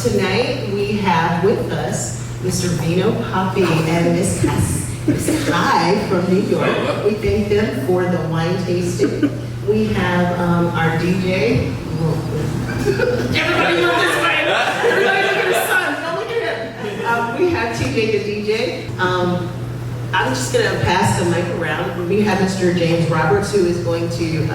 Tonight we have with us Mr. Vino Poppy and Miss Kai from New York. We thank them for the wine tasting. We have our DJ. Everybody look this way. Everybody look at his son. Don't look at him. We have TJ the DJ. I'm just going to pass the mic around. We have Mr. James Roberts, who is going to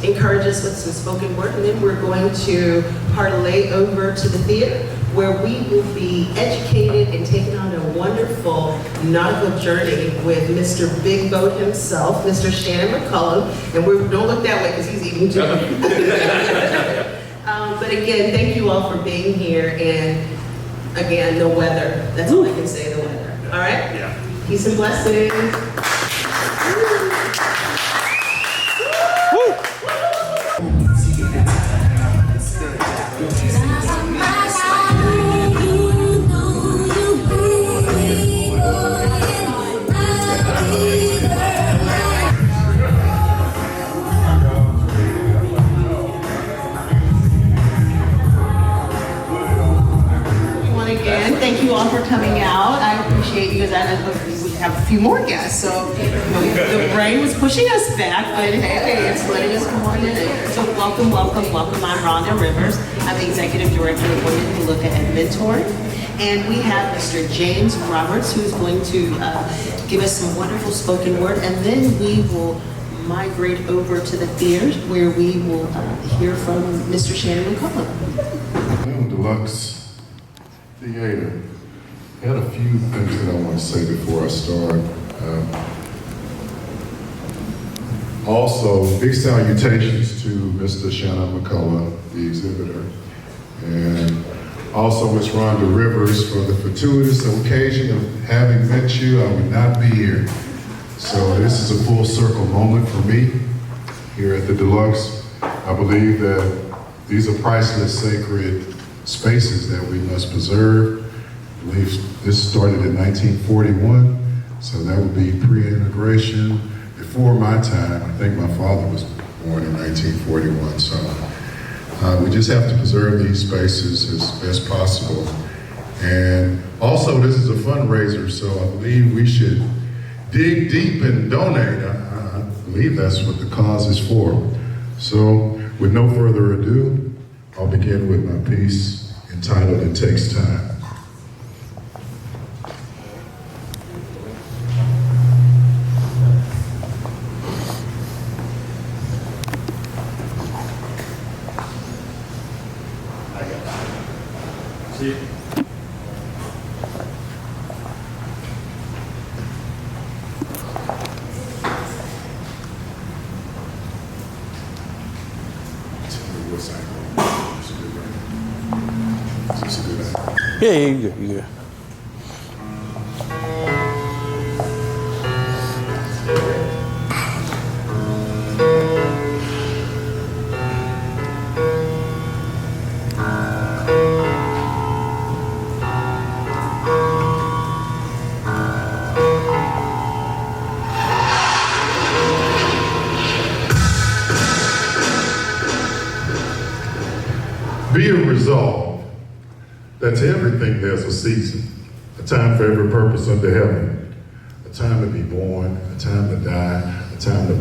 encourage us with some spoken word, and then we're going to parlay over to the theater, where we will be educated and taken on a wonderful nautical journey with Mr. Big Boat himself, Mr. Shannon McCollum, and don't look that way because he's eating too. But again, thank you all for being here, and again, the weather. That's all I can say, the weather. All right? Yeah. Peace and blessings. Again, thank you all for coming out. I appreciate you guys. I know we have a few more guests, so the rain was pushing us back, but hey, it's letting us come on in. So welcome. I'm Rhonda Rivers. I'm the executive director of Women Who Look Ahead Mentor. And we have Mr. James Roberts, who's going to give us some wonderful spoken word, and then we will migrate over to the theaters where we will hear from Mr. Shannon McCollum. Deluxe Theater. I had a few things that I want to say before I start. Also, big salutations to Mr. Shannon McCollum, the exhibitor, and also Ms. Rhonda Rivers for the fortuitous occasion of having met you. I would not be here. So this is a full circle moment for me here at the Deluxe. I believe that these are priceless, sacred spaces that we must preserve. I believe this started in 1941, so that would be pre-integration, before my time. I think my father was born in 1941, so we just have to preserve these spaces as best possible. And also, this is a fundraiser, so I believe we should dig deep and donate. I believe that's what the cause is for. So, with no further ado, I'll begin with my piece entitled It Takes Time. See? Yeah, you good. Be a resolve that to everything there's a season, a time for every purpose under heaven, a time to be born, a time to die, a time to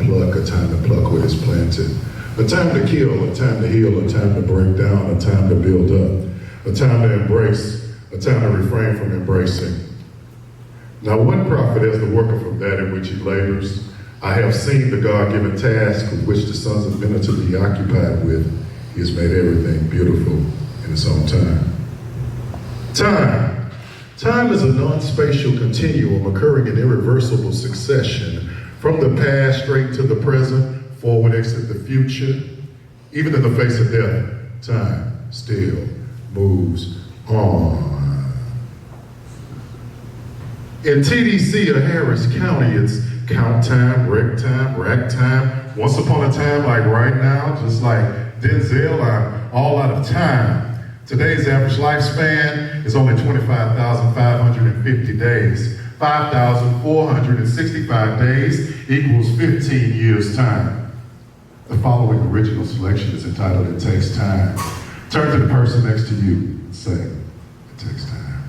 pluck what is planted, a time to kill, a time to heal, a time to break down, a time to build up, a time to embrace, a time to refrain from embracing. Now one prophet is the worker from that in which he labors. I have seen the God-given task with which the sons of men are to be occupied with. He has made everything beautiful in its own time. Time is a non-spatial continuum occurring in irreversible succession. From the past straight to the present, forward exit the future. Even in the face of death, time still moves on. In TDC or Harris County, it's count time, wreck time, rack time. Once upon a time, like right now, just like Denzel, I'm all out of time. Today's average lifespan is only 25,550 days. 5,465 days equals 15 years' time. The following original selection is entitled It Takes Time. Turn to the person next to you. Say it. It takes time.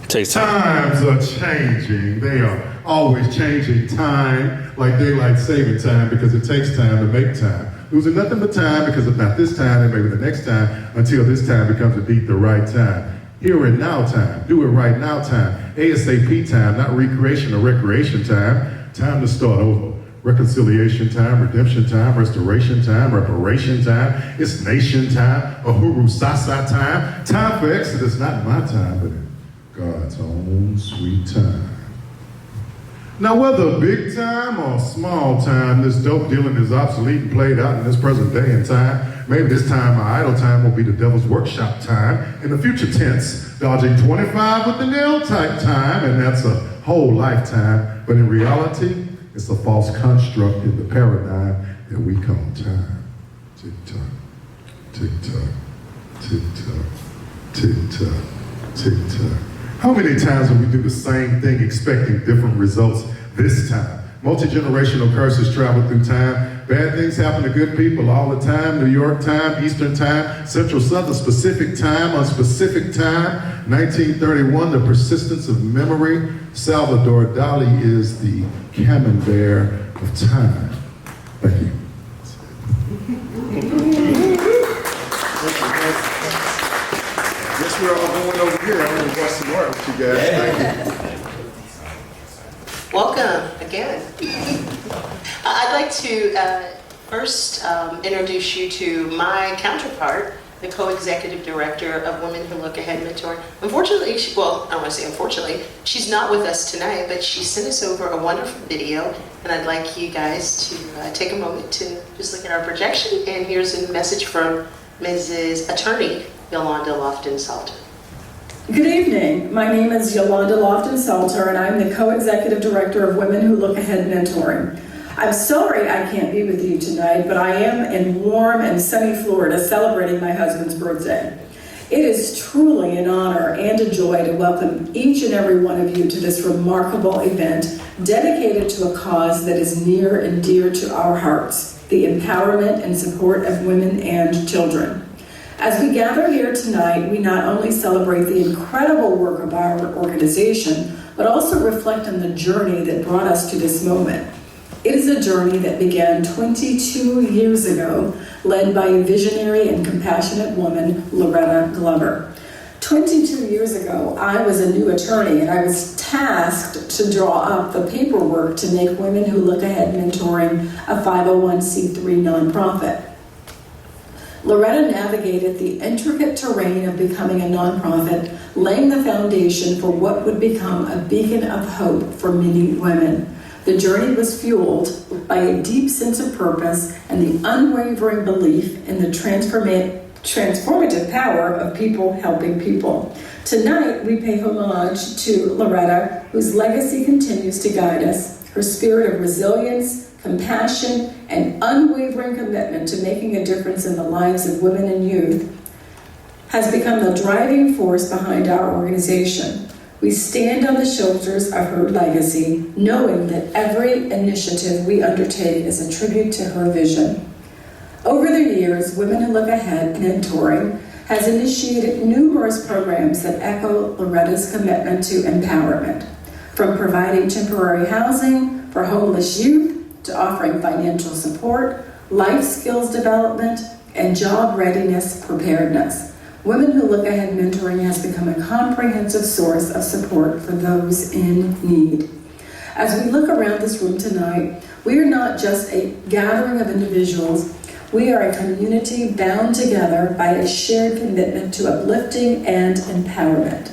Takes time. Times are changing. They are always changing time, like daylight saving time, because it takes time to make time. Losing nothing but time, because if not this time, then maybe the next time, until this time becomes indeed the right time. Here and now time. Do it right now time. ASAP time, not recreation or recreation time. Time to start over. Reconciliation time, redemption time, restoration time, reparation time. It's nation time, Uhuru Sasa time. Time for Exodus, not my time, but in God's own sweet time. Now, whether big time or small time, this dope dealing is obsolete and played out in this present day and time. Maybe this time, our idle time will be the devil's workshop time. In the future tense, dodging 25 with the nail type time, and that's a whole lifetime. But in reality, it's a false construct in the paradigm that we call time. Tick tock, tick tock, tick tock, tick tock, tick tock. How many times will we do the same thing expecting different results this time? Multi-generational curses travel through time. Bad things happen to good people all the time. New York time, Eastern time, Central Southern specific time, unspecific time. 1931, the persistence of memory. Salvador Dali is the camembert of time. Thank you. Guess we're all going over here. I'm going to watch some art with you guys. Thank you. Welcome again. I'd like to first introduce you to my counterpart, the co-executive director of Women Who Look Ahead Mentoring. Unfortunately, I don't want to say unfortunately, she's not with us tonight, but she sent us over a wonderful video, and I'd like you guys to take a moment to just look at our projection, and here's a message from Mrs. Attorney Yolanda Lofton-Salter. Good evening. My name is Yolanda Lofton-Salter, and I'm the co-executive director of Women Who Look Ahead Mentoring. I'm sorry I can't be with you tonight, but I am in warm and sunny Florida celebrating my husband's birthday. It is truly an honor and a joy to welcome each and every one of you to this remarkable event dedicated to a cause that is near and dear to our hearts, the empowerment and support of women and children. As we gather here tonight, we not only celebrate the incredible work of our organization, but also reflect on the journey that brought us to this moment. It is a journey that began 22 years ago, led by a visionary and compassionate woman, Loretta Glover. 22 years ago, I was a new attorney, and I was tasked to draw up the paperwork to make Women Who Look Ahead Mentoring a 501c3 nonprofit. Loretta navigated the intricate terrain of becoming a nonprofit, laying the foundation for what would become a beacon of hope for many women. The journey was fueled by a deep sense of purpose and the unwavering belief in the transformative power of people helping people. Tonight, we pay homage to Loretta, whose legacy continues to guide us. Her spirit of resilience, compassion, and unwavering commitment to making a difference in the lives of women and youth has become the driving force behind our organization. We stand on the shoulders of her legacy, knowing that every initiative we undertake is a tribute to her vision. Over the years, Women Who Look Ahead Mentoring has initiated numerous programs that echo Loretta's commitment to empowerment, from providing temporary housing for homeless youth to offering financial support, life skills development, and job readiness preparedness. Women Who Look Ahead Mentoring has become a comprehensive source of support for those in need. As we look around this room tonight, we are not just a gathering of individuals, we are a community bound together by a shared commitment to uplifting and empowerment.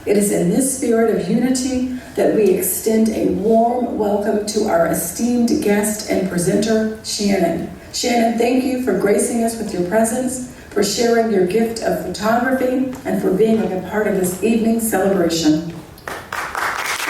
It is in this spirit of unity that we extend a warm welcome to our esteemed guest and presenter, Shannon. Shannon, thank you for gracing us with your presence, for sharing your gift of photography, and for being a part of this evening's celebration. In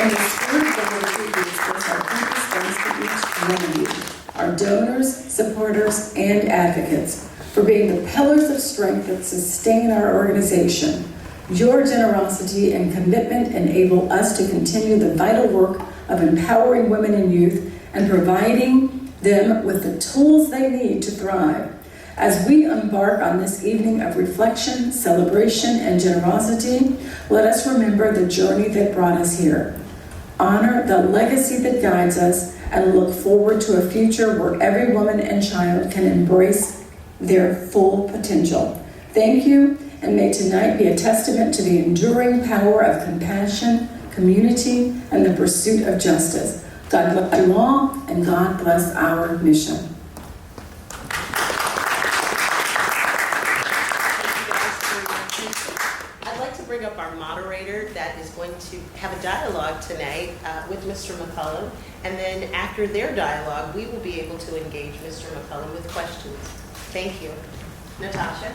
the spirit of the Lord, we express our deepest thanks to each one of you, our donors, supporters, and advocates, for being the pillars of strength that sustain our organization. Your generosity and commitment enable us to continue the vital work of empowering women and youth and providing them with the tools they need to thrive. As we embark on this evening of reflection, celebration, and generosity, let us remember the journey that brought us here. Honor the legacy that guides us and look forward to a future where every woman and child can embrace their full potential. Thank you, and may tonight be a testament to the enduring power of compassion, community, and the pursuit of justice. God bless you all, and God bless our mission. I'd like to bring up our moderator that is going to have a dialogue tonight with Mr. McCollum. And then after their dialogue, we will be able to engage Mr. McCollum with questions. Thank you. Natasha?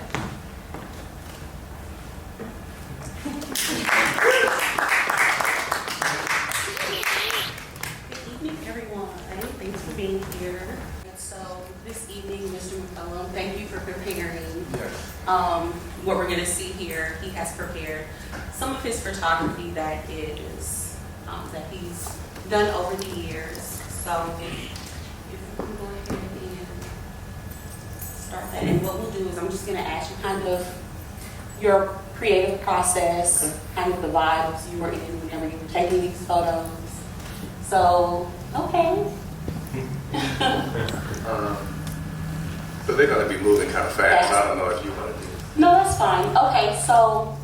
Good evening, everyone. Thanks for being here. And so this evening, Mr. McCollum, thank you for preparing what we're going to see here. He has prepared some of his photography that is that he's done over the years. So if we can go ahead and start that. And what we'll do is I'm just going to ask you kind of your creative process, kind of the vibes you were in whenever you were taking these photos. So, okay. So they're going to be moving kind of fast. I don't know if you want to do it. No, that's fine. Okay, so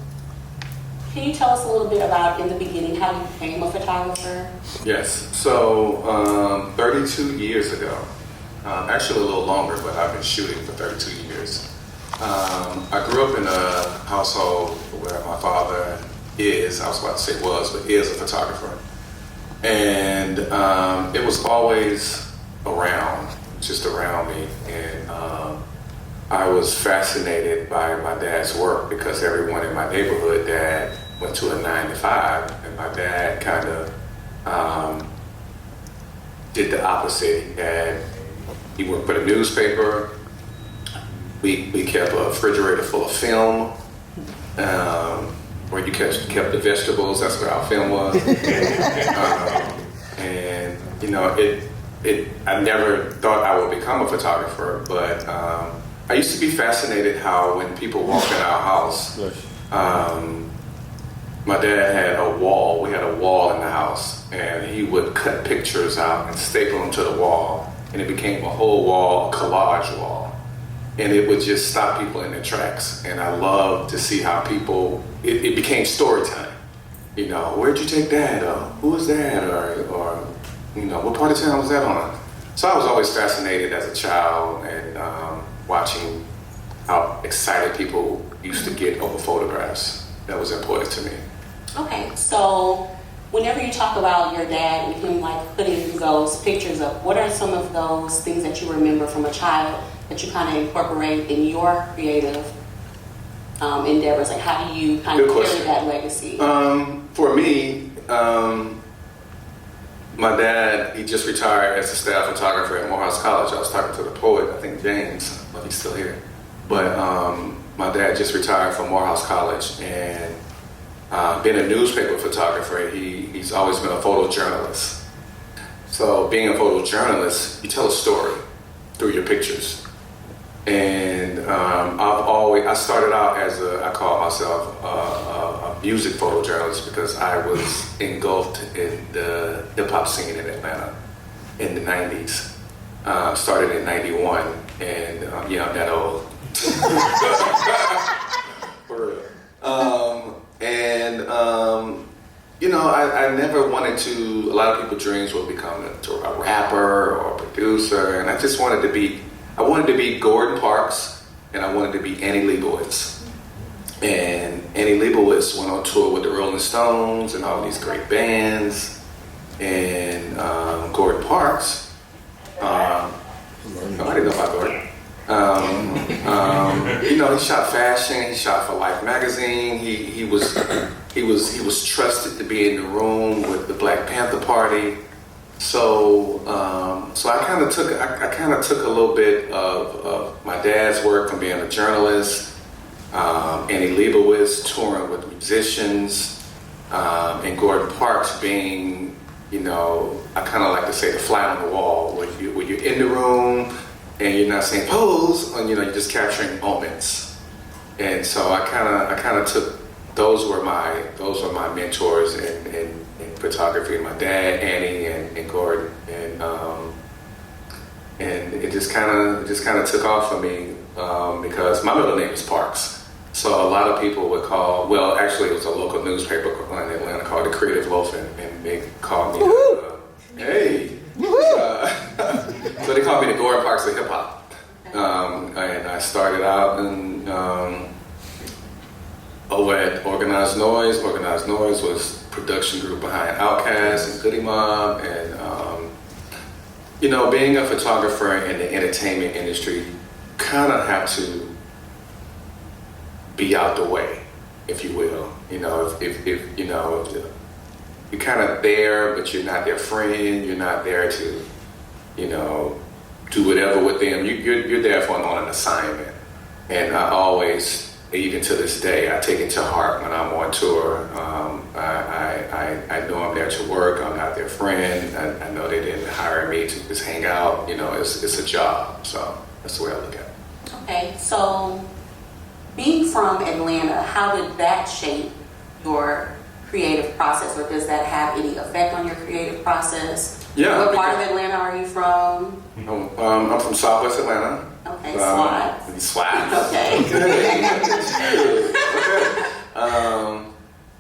can you tell us a little bit about, in the beginning, how you became a photographer? Yes. So 32 years ago, actually a little longer, but I've been shooting for 32 years. I grew up in a household where my father is, I was about to say was, but is a photographer. And it was always around, just around me. And I was fascinated by my dad's work because everyone in my neighborhood, dad went to a 9 to 5, and my dad kind of did the opposite. He would put a newspaper. We kept a refrigerator full of film, where you kept the vegetables. That's where our film was. And you know, I never thought I would become a photographer, but I used to be fascinated how when people walk in our house, my dad had a wall. We had a wall in the house, and he would cut pictures out and staple them to the wall, and it became a whole wall, a collage wall. And it would just stop people in their tracks. And I love to see how people, it became story time. You know, where'd you take that? Or who was that? Or you know, what part of town was that on? So I was always fascinated as a child and watching how excited people used to get over photographs. That was important to me. Okay, so whenever you talk about your dad and him like putting those pictures up, what are some of those things that you remember from a child that you kind of incorporate in your creative endeavors? Like, how do you kind of carry that legacy? For me, my dad, he just retired as a staff photographer at Morehouse College. I was talking to the poet, I think James, but he's still here. But my dad just retired from Morehouse College and been a newspaper photographer. He's always been a photojournalist. So being a photojournalist, you tell a story through your pictures. And I started out as I call myself a music photojournalist because I was engulfed in the hip hop scene in Atlanta in the 90s. Started in 91, and yeah, I'm that old. For real. You know, I never wanted to, a lot of people's dreams would become a rapper or a producer, and I just wanted to be, I wanted to be Gordon Parks, and I wanted to be Annie Leibovitz. And Annie Leibovitz went on tour with the Rolling Stones and all these great bands. And Gordon Parks, I didn't know about Gordon. You know, he shot fashion. He shot for Life magazine. He was trusted to be in the room with the Black Panther Party. So I kind of took a little bit of my dad's work from being a journalist, Annie Leibovitz touring with musicians, and Gordon Parks being, you know, I kind of like to say the fly on the wall. When you're in the room, and you're not saying pose, and you're just capturing moments. And so I kind of took those were my mentors in photography. My dad, Annie, and Gordon, and it just kind of took off for me because my middle name is Parks. So a lot of people would call, well, actually it was a local newspaper in Atlanta called The Creative Loaf, and they called me, hey. So they called me the Gordon Parks of hip hop. And I started out over at Organized Noise. Organized Noise was production group behind Outkast and Goody Mob, and being a photographer in the entertainment industry, kind of have to be out the way, if you will. If you're kind of there, but you're not their friend. You're not there to, do whatever with them. You're there on an assignment. And I always, even to this day, I take it to heart when I'm on tour. I know I'm there to work. I'm not their friend. I know they didn't hire me to just hang out. It's a job. So that's the way I look at it. Okay, so being from Atlanta, how did that shape your creative process, or does that have any effect on your creative process? Yeah. What part of Atlanta are you from? I'm from Southwest Atlanta. Okay, SWAT. SWAT. Okay. Okay.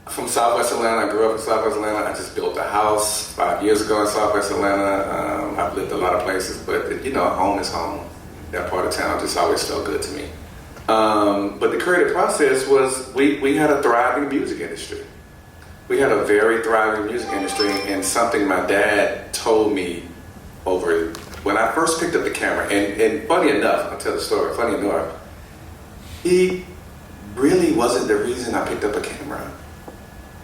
From Southwest Atlanta. I grew up in Southwest Atlanta. I just built a house 5 years ago in Southwest Atlanta. I've lived a lot of places, but home is home. That part of town just always felt good to me. But the creative process was, we had a thriving music industry. We had a very thriving music industry, and something my dad told me when I first picked up the camera, and funny enough, I'll tell the story, funny enough, he really wasn't the reason I picked up a camera.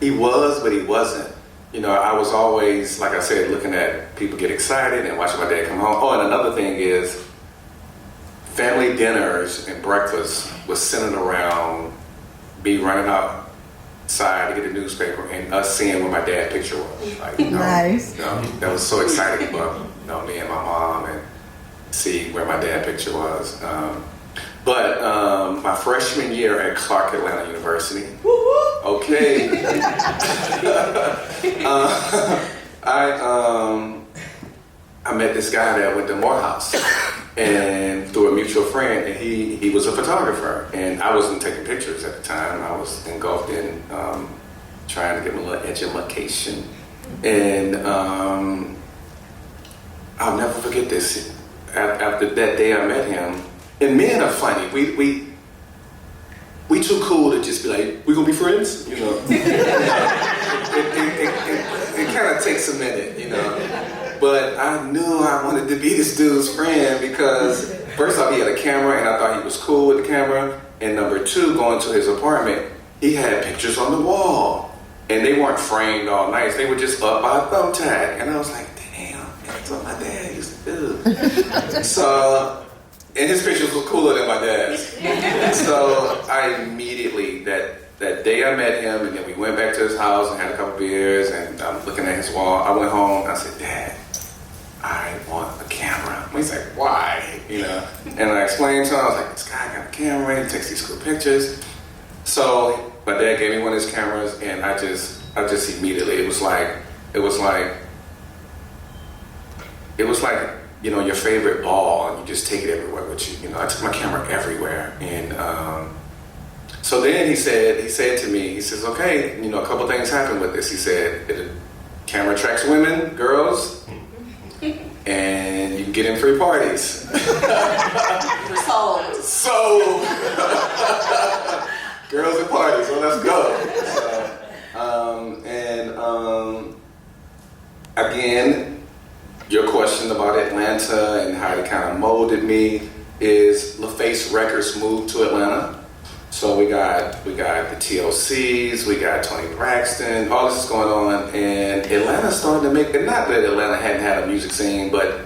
He was, but he wasn't. I was always, like I said, looking at people get excited and watching my dad come home. Oh, and another thing is, family dinners and breakfast was centered around me running outside to get a newspaper and us seeing where my dad's picture was. Nice. That was so exciting for me and my mom, and see where my dad's picture was. But my freshman year at Clark Atlanta University, okay, I met this guy that went to Morehouse, and through a mutual friend, and he was a photographer, and I wasn't taking pictures at the time. I was engulfed in trying to get my little education, and I'll never forget this. After that day I met him, and men are funny. We too cool to just be like, we gonna be friends, It kind of takes a minute, But I knew I wanted to be this dude's friend because, first off, he had a camera and I thought he was cool with the camera. And number two, going to his apartment, he had pictures on the wall. And they weren't framed all nice. They were just up by a thumbtack. And I was like, damn, that's what my dad used to do. So, and his pictures were cooler than my dad's. So I immediately, that day I met him, and then we went back to his house and had a couple beers, and I'm looking at his wall. I went home and I said, Dad, I want a camera. He's like, why? And I explained to him, I was like, this guy got a camera, he takes these cool pictures. So my dad gave me one of his cameras, and I just immediately, it was like your favorite ball, and you just take it everywhere with you. I took my camera everywhere, and so then he said to me, he says, okay, a couple things happened with this. He said, the camera attracts women, girls, and you can get in free parties. So, girls and parties, well, let's go. So, again, your question about Atlanta and how it kind of molded me is LaFace Records moved to Atlanta. So we got the TLCs, we got Tony Braxton, all this is going on, and Atlanta started to make it. Not that Atlanta hadn't had a music scene, but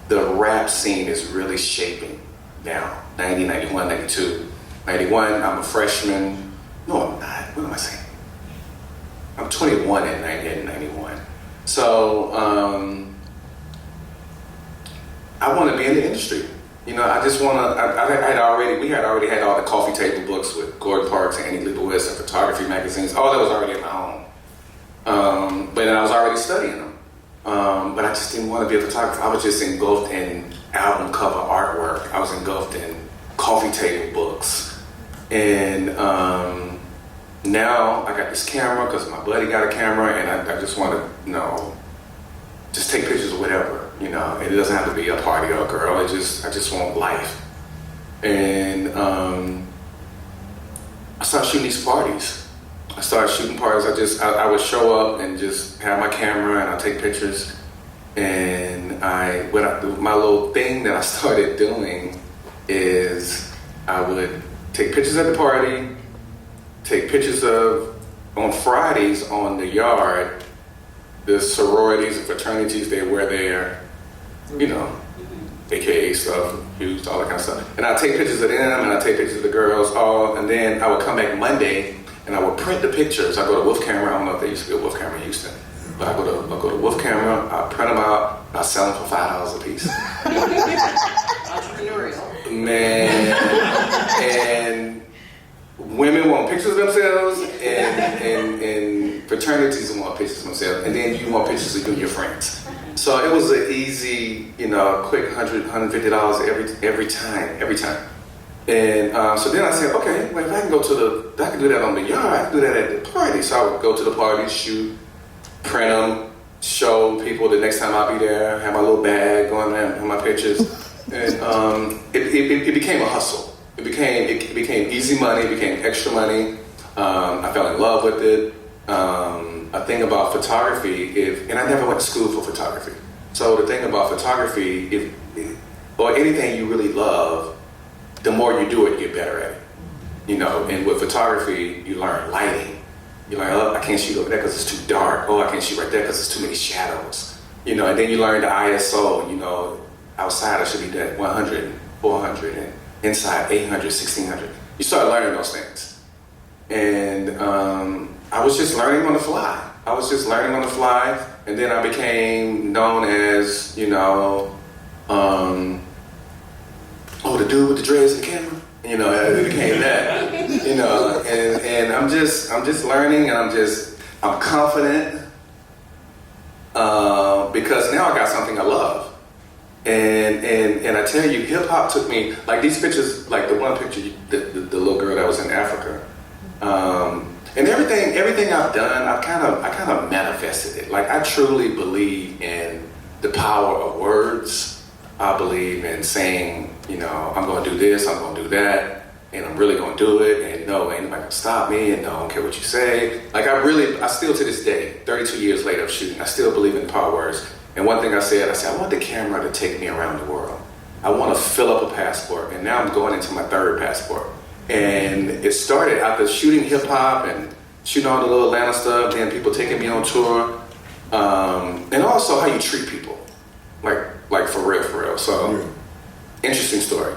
the rap scene is really shaping now. 90, 91, 92. 91, I'm a freshman. No, I'm not. What am I saying? I'm 21 at 90 and 91. So I want to be in the industry. You know, I just want to, we had already had all the coffee table books with Gordon Parks and Annie Leibovitz and photography magazines. All that was already in my home. But then I was already studying them. But I just didn't want to be a photographer. I was just engulfed in album cover artwork. I was engulfed in coffee table books. And now I got this camera because my buddy got a camera, and I just want to, you know, just take pictures of whatever. You know, it doesn't have to be a party or a girl. I just want life. And I started shooting these parties. I started shooting parties. I would show up and just have my camera and I'd take pictures. And my little thing that I started doing is I would take pictures at the party, take pictures on Fridays on the yard, the sororities and fraternities they were there, you know, AKA stuff, used, all that kind of stuff. And I'd take pictures of them and I'd take pictures of the girls, and then I would come back Monday and I would print the pictures. I go to Wolf Camera, I don't know if they used to be a Wolf Camera in Houston, but I go to Wolf Camera, I print them out, I sell them for $5 a piece. Entrepreneurial. Man, and women want pictures of themselves, and fraternities want pictures of themselves, and then you want pictures of you and your friends. So it was an easy, you know, quick $100, $150 every time. And so then I said, okay, well, if I can I can do that on the yard, I can do that at the party. So I would go to the party, shoot, print them, show people the next time I'll be there, have my little bag, go in there and have my pictures. And it became a hustle. It became easy money, it became extra money. I fell in love with it. A thing about photography, and I never went to school for photography. So the thing about photography, or anything you really love, the more you do it, you get better at it. You know, and with photography, you learn lighting. You learn, oh, I can't shoot over there because it's too dark. Oh, I can't shoot right there because it's too many shadows. You know, and then you learn the ISO, you know, outside it should be at 100, 400, and inside 800, 1600. You start learning those things. And I was just learning on the fly. And then I became known as, you know, the dude with the dreads and the camera. You know, it became that. You know, and I'm just learning, and I'm confident because now I got something I love. And I tell you, hip hop took me, like these pictures, like the one picture, the little girl that was in Africa. And everything I've done, I kind of manifested it. Like I truly believe in the power of words. I believe in saying, you know, I'm going to do this, I'm going to do that, and I'm really going to do it, and no, ain't nobody going to stop me, and no, I don't care what you say. Like I still to this day, 32 years later of shooting, I still believe in the power of words. And one thing I said, I want the camera to take me around the world. I want to fill up a passport, and now I'm going into my third passport. And it started after shooting hip hop and shooting all the little Atlanta stuff, then people taking me on tour, and also how you treat people, like for real. So, interesting story.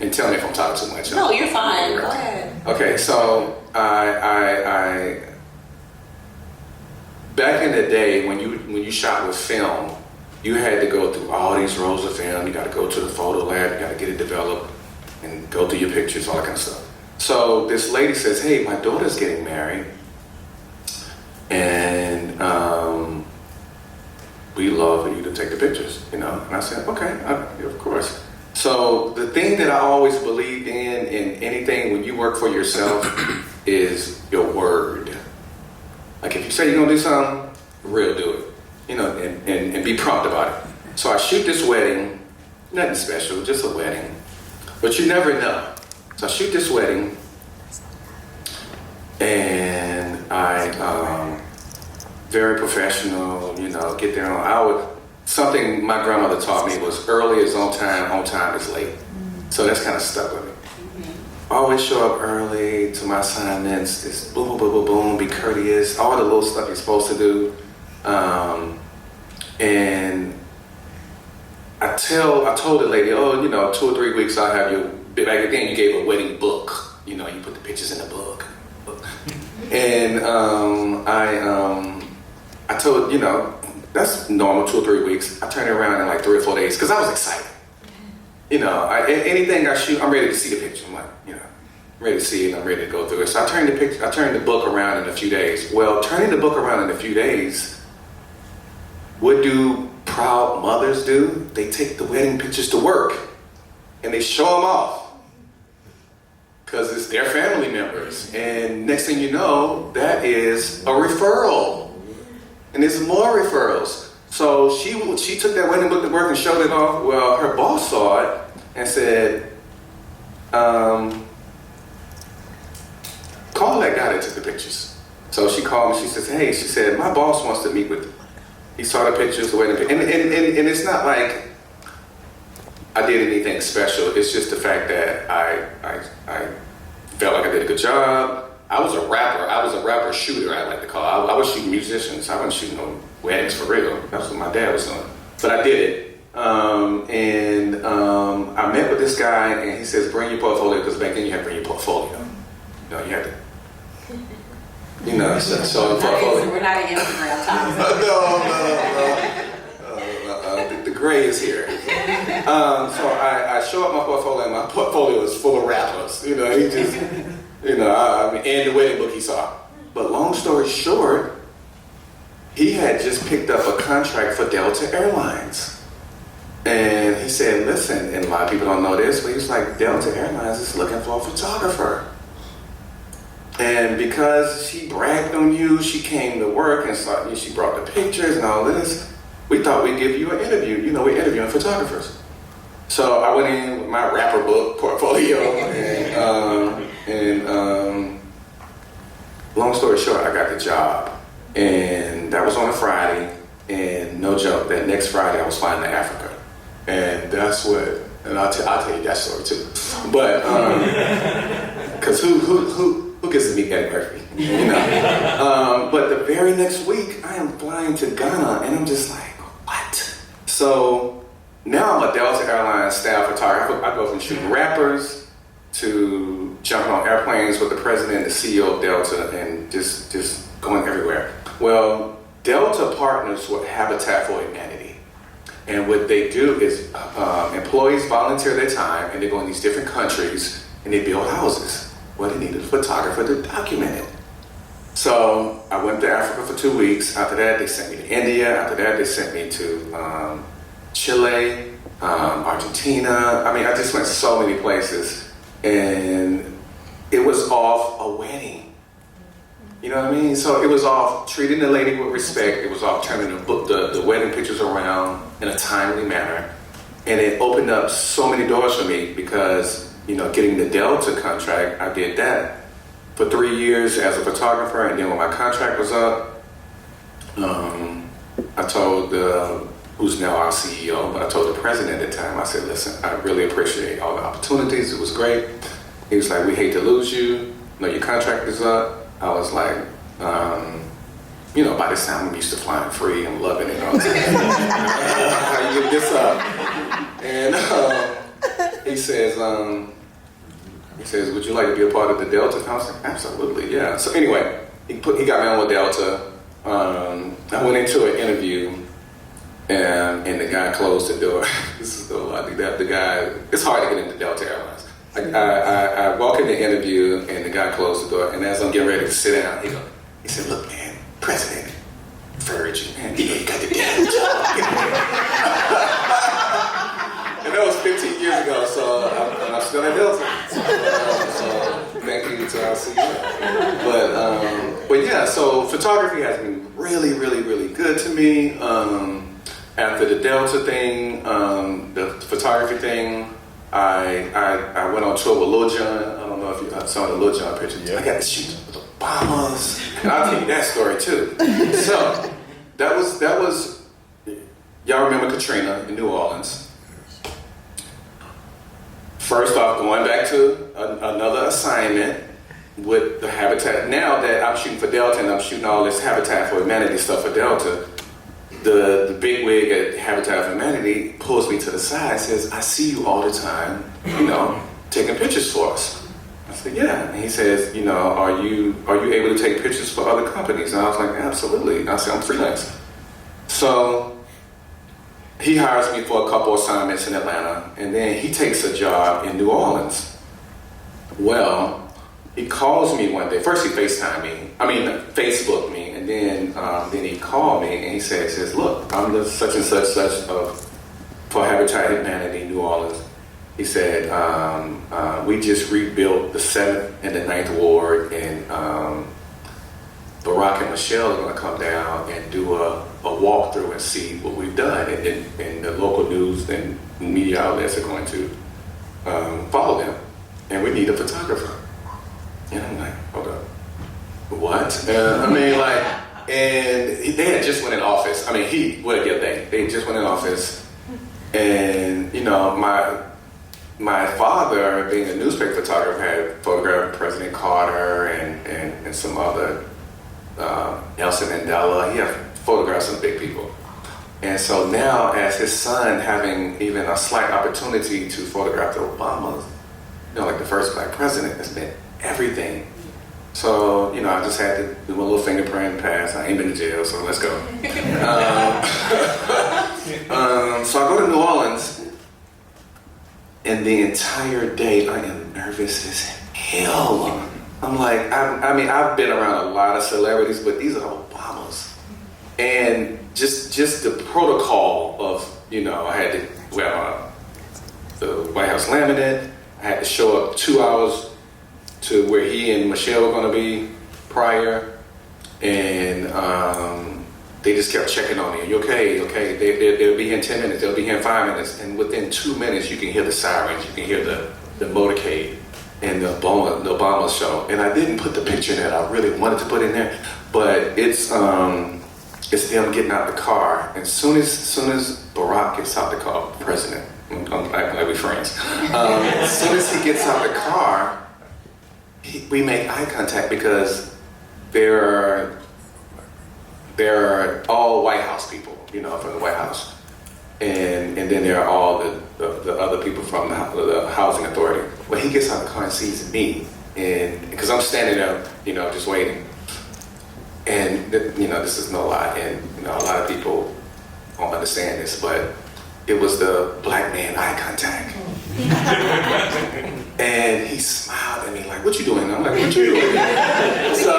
And tell me if I'm talking too much. No, you're fine. Go ahead. Okay, so I back in the day when you shot with film, you had to go through all these rolls of film. You got to go to the photo lab, you got to get it developed, and go through your pictures, all that kind of stuff. So this lady says, hey, my daughter's getting married, and we love for you to take the pictures, you know. And I said, okay, of course. So the thing that I always believed in anything when you work for yourself is your word. Like if you say you're gonna do something, real do it, you know, and be prompt about it. So I shoot this wedding, nothing special, just a wedding, but you never know. So I shoot this wedding, and I, very professional, you know, get there. Something my grandmother taught me was early is on time is late. So that's kind of stuck with me. Always show up early to my assignments, just boom, boom, boom, boom, boom, be courteous, all the little stuff you're supposed to do. And I told the lady, oh, you know, 2 or 3 weeks I'll have you. Back then you gave a wedding book. You know, you put the pictures in the book. And I told, you know, that's normal, 2 or 3 weeks. I turned it around in like 3 or 4 days because I was excited. anything I shoot, I'm ready to see the picture. I'm like, I'm ready to see it. I'm ready to go through it. So I turned the book around in a few days. Well, turning the book around in a few days, what do proud mothers do? They take the wedding pictures to work and they show them off because it's their family members. And next thing you know, that is a referral. And there's more referrals. So she took that wedding book to work and showed it off. Well, her boss saw it and said, call that guy that took the pictures. So she called me, she said, my boss wants to meet with you. He saw the pictures, the wedding pictures. And it's not like I did anything special. It's just the fact that I felt like I did a good job. I was a rapper shooter, I like to call it. I was shooting musicians. I wasn't shooting no weddings for real. That's what my dad was doing. But I did it. I met with this guy and he says, bring your portfolio, because back then you had to bring your portfolio. You had to. So portfolio. We're not in Instagram times. No. The gray is here. So I show up my portfolio, and my portfolio is full of rappers. He just, and the wedding book he saw. But long story short, he had just picked up a contract for Delta Airlines. And he said, listen, and a lot of people don't know this, but he was like, Delta Airlines is looking for a photographer. And because she bragged on you, she came to work and she brought the pictures and all this. We thought we'd give you an interview. We're interviewing photographers. So I went in with my rapper book portfolio and long story short, I got the job. And that was on a Friday. And no joke, that next Friday I was flying to Africa. And that's and I'll tell you that story too. But, cause who gets to meet Eddie Murphy? But the very next week, I am flying to Ghana, and I'm just like, what? So now I'm a Delta Airlines staff photographer. I go from shooting rappers to jumping on airplanes with the president, the CEO of Delta, and just going everywhere. Well, Delta partners with Habitat for Humanity. And what they do is employees volunteer their time, and they go in these different countries, and they build houses. Well, they needed a photographer to document it. So I went to Africa for 2 weeks. After that, they sent me to India. After that, they sent me to Chile, Argentina. I just went so many places. And it was off a wedding. You know what I mean? So it was off treating the lady with respect. It was off turning the wedding pictures around in a timely manner. And it opened up so many doors for me because getting the Delta contract, I did that for 3 years as a photographer, and then when my contract was up, I told who's now our CEO, but I told the president at the time, I said, listen, I really appreciate all the opportunities, it was great. He was like, we hate to lose you, your contract is up. I was like, by this time I'm used to flying free and loving it all the time. How you get this up? And he says, would you like to be a part of the Delta Council? Absolutely, yeah. So anyway, he got me on with Delta. I went into an interview, and the guy closed the door. This is the guy. It's hard to get into Delta Airlines. I walk in the interview, and the guy closed the door. And as I'm getting ready to sit down, he said, look, man, President, Virgin, man, you got the damn job. And that was 15 years ago, so I'm still at Delta. So thank you to our CEO. But yeah, so photography has been really, really, really good to me. After the Delta thing, the photography thing, I went on tour with Lil Jon. I don't know if you saw the Lil Jon pictures. Yeah. I got to shoot with Obamas. And I'll tell you that story too. So that was y'all remember Katrina in New Orleans. First off, going back to another assignment with the Habitat. Now that I'm shooting for Delta and I'm shooting all this Habitat for Humanity stuff for Delta, the big wig at Habitat for Humanity pulls me to the side and says, I see you all the time, taking pictures for us. I said, yeah. And he says, are you able to take pictures for other companies? And I was like, absolutely. And I said, I'm freelance. So he hires me for a couple assignments in Atlanta, and then he takes a job in New Orleans. Well, he calls me one day. First he Facebook me, and then he called me and he says, look, I'm the such and such for Habitat Humanity New Orleans. He said, we just rebuilt the 7th and the 9th Ward, and Barack and Michelle are going to come down and do a walkthrough and see what we've done. And the local news and media outlets are going to follow them. And we need a photographer. And I'm like, hold up. What? And they had just went in office. What a good thing. They just went in office. And, my father, being a newspaper photographer, had photographed President Carter and some other, Nelson Mandela. He had photographed some big people. And so now, as his son, having even a slight opportunity to photograph the Obamas, like the first black president, has been everything. So, I just had to do my little fingerprint pass. I ain't been to jail, so let's go. So I go to New Orleans, and the entire day I am nervous as hell. I'm like, I've been around a lot of celebrities, but these are Obamas. And just the protocol of, I had to wear the White House laminate. I had to show up 2 hours to where he and Michelle were going to be prior, and they just kept checking on me. Are you okay? Okay, they'll be here in 10 minutes. They'll be here in 5 minutes. And within 2 minutes, you can hear the sirens. You can hear the motorcade and the Obama show. And I didn't put the picture that I really wanted to put in there, but it's them getting out the car. And soon as Barack gets out the car, president. I'm acting like we're friends. As soon as he gets out the car, we make eye contact because they're all White House people, from the White House, and then there are all the other people from the housing authority. Well, he gets out the car and sees me, and because I'm standing there, just waiting, and this is no lie, and a lot of people don't understand this, but it was the black man eye contact. And he smiled at me like, what you doing? I'm like, what you doing? So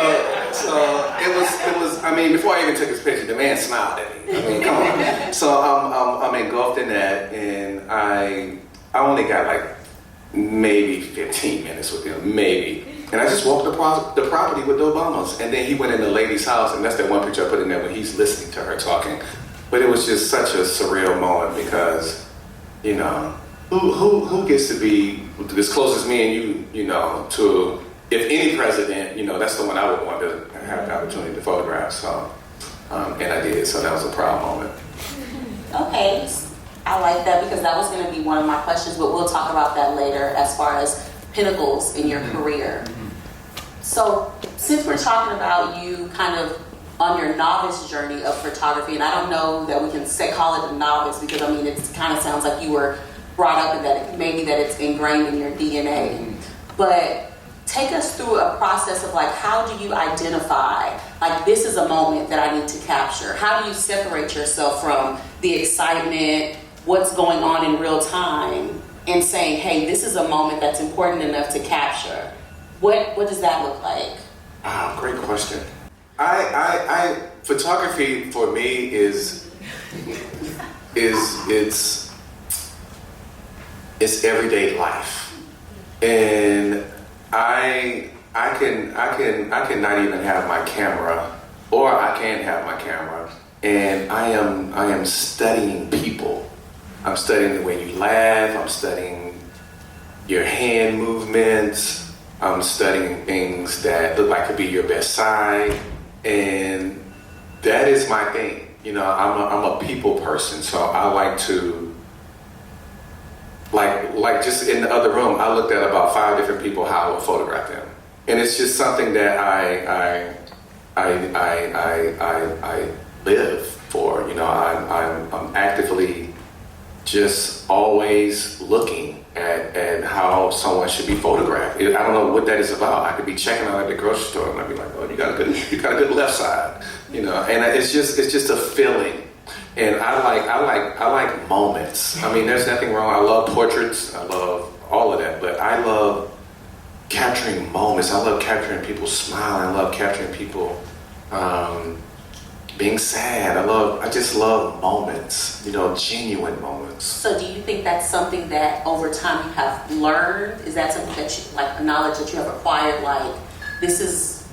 it was, before I even took his picture, the man smiled at me. Come on. So I'm engulfed in that, and I only got like maybe 15 minutes with him, maybe. And I just walked the property with the Obamas. And then he went in the lady's house, and that's that one picture I put in there when he's listening to her talking. But it was just such a surreal moment because, who gets to be as close as me and you, to, if any president, that's the one I would want to have the opportunity to photograph. So, and I did, so that was a proud moment. Okay, I like that because that was going to be one of my questions, but we'll talk about that later as far as pinnacles in your career. So, since we're talking about you kind of on your novice journey of photography, and I don't know that we can call it a novice because it kind of sounds like you were brought up in that, maybe that it's ingrained in your DNA. But take us through a process of how do you identify, this is a moment that I need to capture? How do you separate yourself from the excitement, what's going on in real time, and saying, hey, this is a moment that's important enough to capture? What does that look like? Great question. Photography for me is it's everyday life, and I cannot even have my camera, or I can have my camera, and I am studying people. I'm studying the way you laugh. I'm studying your hand movements. I'm studying things that look like could be your best side. And that is my thing. I'm a people person, so I like to, like just in the other room, I looked at about 5 different people how I would photograph them, and it's just something that I live for. I'm actively just always looking at how someone should be photographed. I don't know what that is about. I could be checking out at the grocery store and I'd be like, oh, you got a good left side, and it's just a feeling And I like moments. I mean, there's nothing wrong. I love portraits. I love all of that. But I love capturing moments. I love capturing people smiling. I love capturing people being sad. I just love moments, genuine moments. So do you think that's something that over time you have learned? Is that something that you, like a knowledge that you have acquired, like this is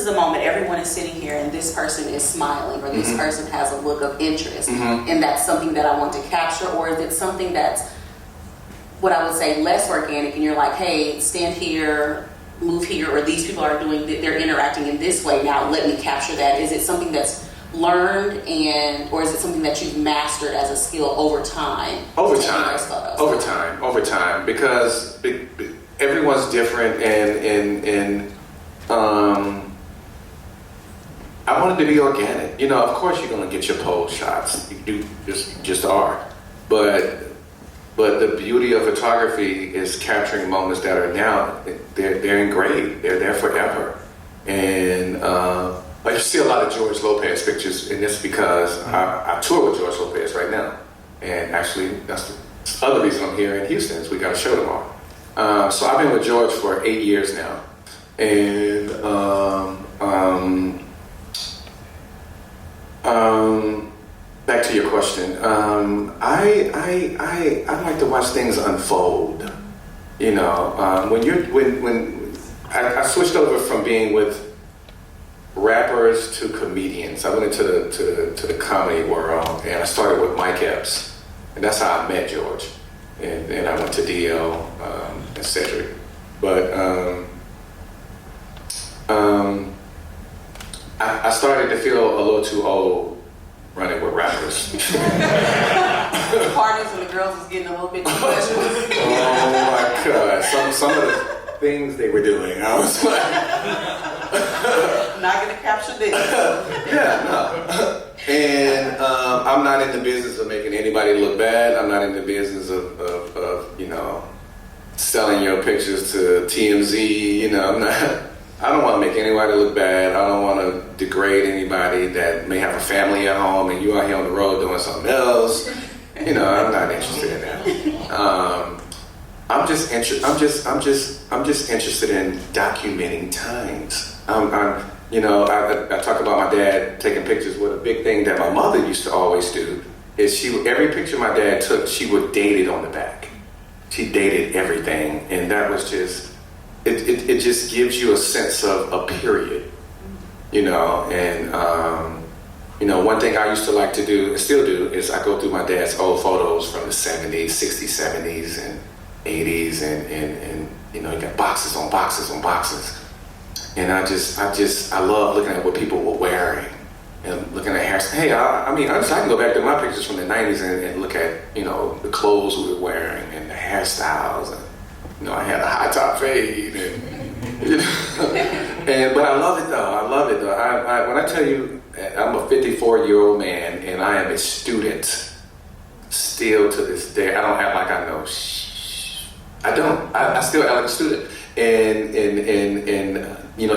a moment everyone is sitting here and this person is smiling, or this person has a look of interest, and that's something that I want to capture? Or is it something that's, what I would say, less organic, and you're like, hey, stand here, move here, or these people are they're interacting in this way, now let me capture that? Is it something that's learned, or is it something that you've mastered as a skill over time? Over time, because everyone's different, and I wanted to be organic. Of course you're gonna get your pose shots. You just are, but the beauty of photography is capturing moments that are now, they're engraved, they're there forever. And I see a lot of George Lopez pictures, and it's because I tour with George Lopez right now. And actually, that's the other reason I'm here in Houston, is we got a show tomorrow. So I've been with George for 8 years now. And back to your question. I like to watch things unfold. When I switched over from being with rappers to comedians. I went into the comedy world, and I started with Mike Epps, and that's how I met George. And I went to DL and Cedric. But I started to feel a little too old running with rappers. The parties and the girls was getting a little bit too much. Oh my God! Some of the things they were doing, I was like, not gonna capture this. Yeah, no. And I'm not in the business of making anybody look bad. I'm not in the business of selling your pictures to TMZ. I don't want to make anybody look bad. I don't want to degrade anybody that may have a family at home and you out here on the road doing something else. I'm not interested in that. I'm just interested in documenting times. I talk about my dad taking pictures. With a big thing that my mother used to always do is every picture my dad took, she would date it on the back. She dated everything, and that was just. It just gives you a sense of a period, and one thing I used to like to do and still do is I go through my dad's old photos from the 70s, 60s, 70s, and 80s, and he got boxes on boxes on boxes, and I love looking at what people were wearing and looking at hair. Hey, I can go back to my pictures from the 90s and look at the clothes we were wearing and the hairstyles. And, I had a high top fade, but I love it though. When I tell you, I'm a 54-year-old man, and I am a student still to this day. I don't act like I know. I don't. I still act like a student, and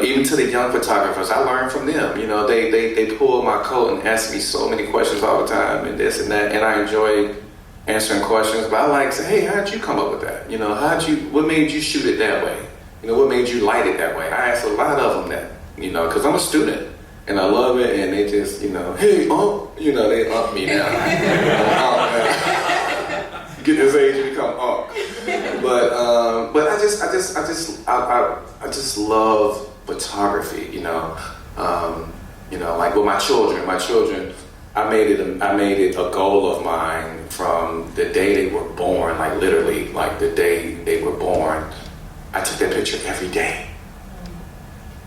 even to the young photographers, I learn from them. They pull my coat and ask me so many questions all the time, and this and that, and I enjoy answering questions, but I like to say, hey, how'd you come up with that? What made you shoot it that way? What made you light it that way? I ask a lot of them that, because I'm a student and I love it, and they just, hey, they up me now. Get this age and become unk. But I just love photography, like with my children, I made it a goal of mine from the day they were born, like literally, like the day they were born. I took that picture every day.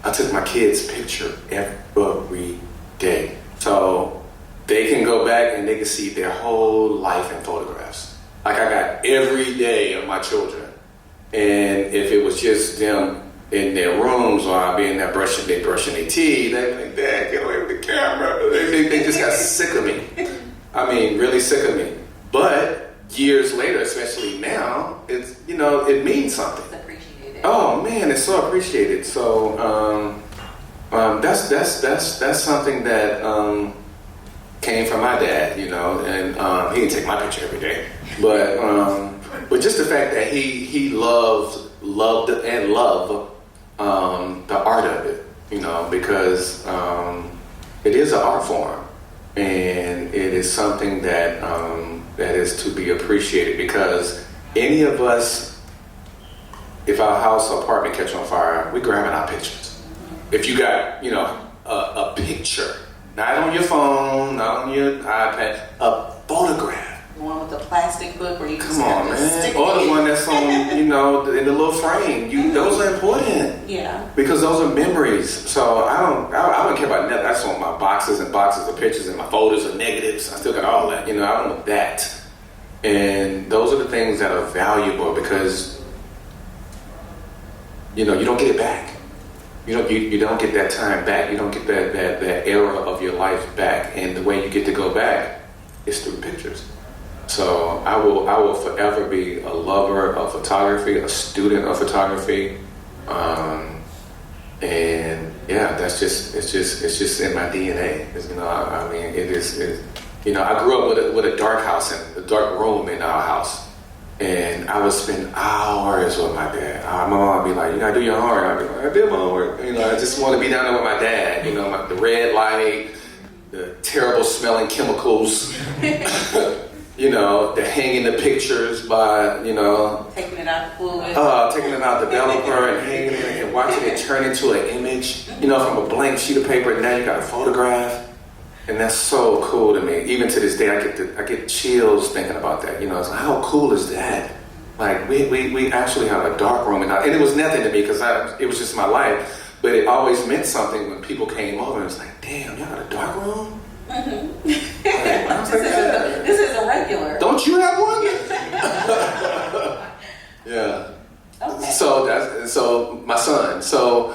I took my kids' picture every day. So they can go back and they can see their whole life in photographs. Like I got every day of my children. And if it was just them in their rooms or I'd be in there brushing their teeth, they'd be like, Dad, get away with the camera. They just got sick of me. Really sick of me. But years later, especially now, it's, it means something. It's appreciated. Oh man, it's so appreciated. So that's something that came from my dad, you know, and he didn't take my picture every day, but just the fact that he loved the art of it, you know, because it is an art form, and it is something that that is to be appreciated, because any of us, if our house or apartment catch on fire, we grabbing our pictures. If you got, you know, a picture, not on your phone, not on your iPad, a photograph. The one with the plastic book where you just Come on, have to man. stick Or the it. one that's on, you know, in the little frame. Those are important. Yeah. Because those are memories. So I don't care about nothing. I just want my boxes and boxes of pictures and my folders of negatives. I still got all that. You know, I want that. And those are the things that are valuable, because, you know, you don't get it back. You don't get that time back. You don't get that era of your life back. And the way you get to go back is through pictures. So I will forever be a lover of photography, a student of photography, and yeah, it's just in my DNA. You know, I mean, it is. You know, I grew up with a dark house and a dark room in our house, and I would spend hours with my dad. My mom would be like, "You gotta do your homework." I'd be like, "I did my homework." You know, I just want to be down there with my dad. You know, the red light, the terrible smelling chemicals. You know, the hanging the pictures by, you know, Taking it out the fluid. taking it out the developer and hanging it and watching it turn into an image, you know, from a blank sheet of paper, and now you got a photograph, and that's so cool to me. Even to this day, I get chills thinking about that. You know, it's like, how cool is that? Like we actually have a dark room, and it was nothing to me because it was just my life, but it always meant something when people came over and it's like, damn, y'all got a dark room. This is a regular. Don't you have one? Yeah. Okay. So my son. So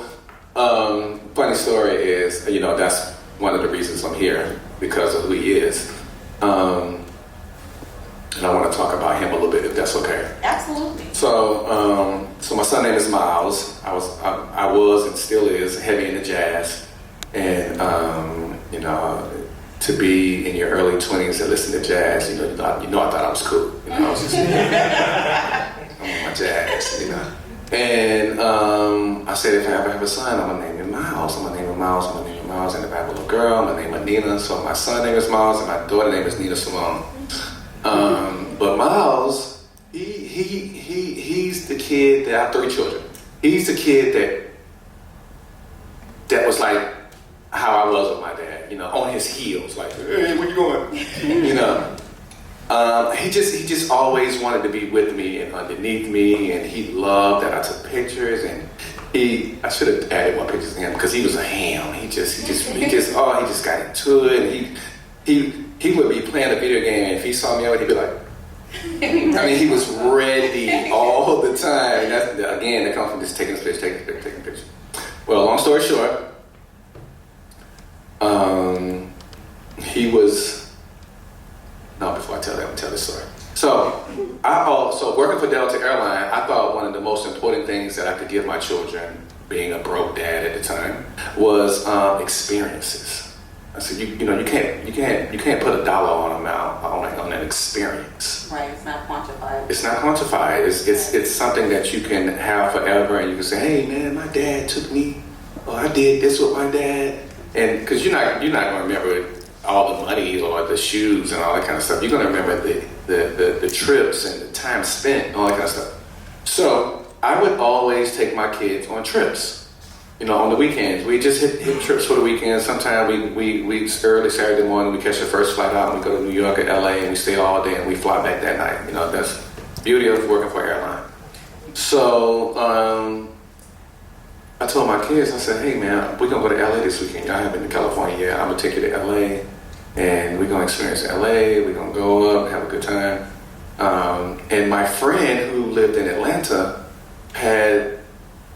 funny story is, you know, that's one of the reasons I'm here, because of who he is. And I want to talk about him a little bit, if that's okay. Absolutely. So my son name is Miles. I was and still is heavy into jazz, and you know, to be in your early 20s and listen to jazz, you know, I thought I was cool. You know, I was just, I'm on my jazz, you know. And I said, if I ever have a son, I'm gonna name him Miles. I'm gonna name him Miles. I'm gonna name him Miles. And if I have a little girl, I'm gonna name her Nina. So my son name is Miles, and my daughter name is Nina Simone. But Miles, he's the kid that I have 3 children. He's the kid that was like how I was with my dad, you know, on his heels, like, hey, where you going? You know, he just always wanted to be with me and underneath me, and he loved that I took pictures, and I should have added more pictures of him because he was a ham. He just got into it, and he would be playing a video game, and if he saw me, he'd be like, I mean, he was ready all the time. And that's, again, that comes from just taking pictures, taking pictures. Well, long story short, before I tell that, I'm gonna tell this story. So working for Delta Airline, I thought one of the most important things that I could give my children, being a broke dad at the time, was experiences. I said, you can't put a dollar on an experience. Right, it's not quantified. It's not quantified. It's something that you can have forever, and you can say, hey man, my dad took me, or I did this with my dad, and because you're not gonna remember all the money or the shoes and all that kind of stuff. You're gonna remember the trips and the time spent and all that kind of stuff. So I would always take my kids on trips. You know, on the weekends, we just hit trips for the weekend. Sometimes we early Saturday morning, we catch the first flight out and we go to New York or LA and we stay all day and we fly back that night. You know, that's the beauty of working for an airline. So I told my kids, I said, hey man, we're gonna go to LA this weekend. Y'all haven't been to California yet. I'm gonna take you to LA and we're gonna experience LA. We're gonna go up, have a good time. And my friend who lived in Atlanta had,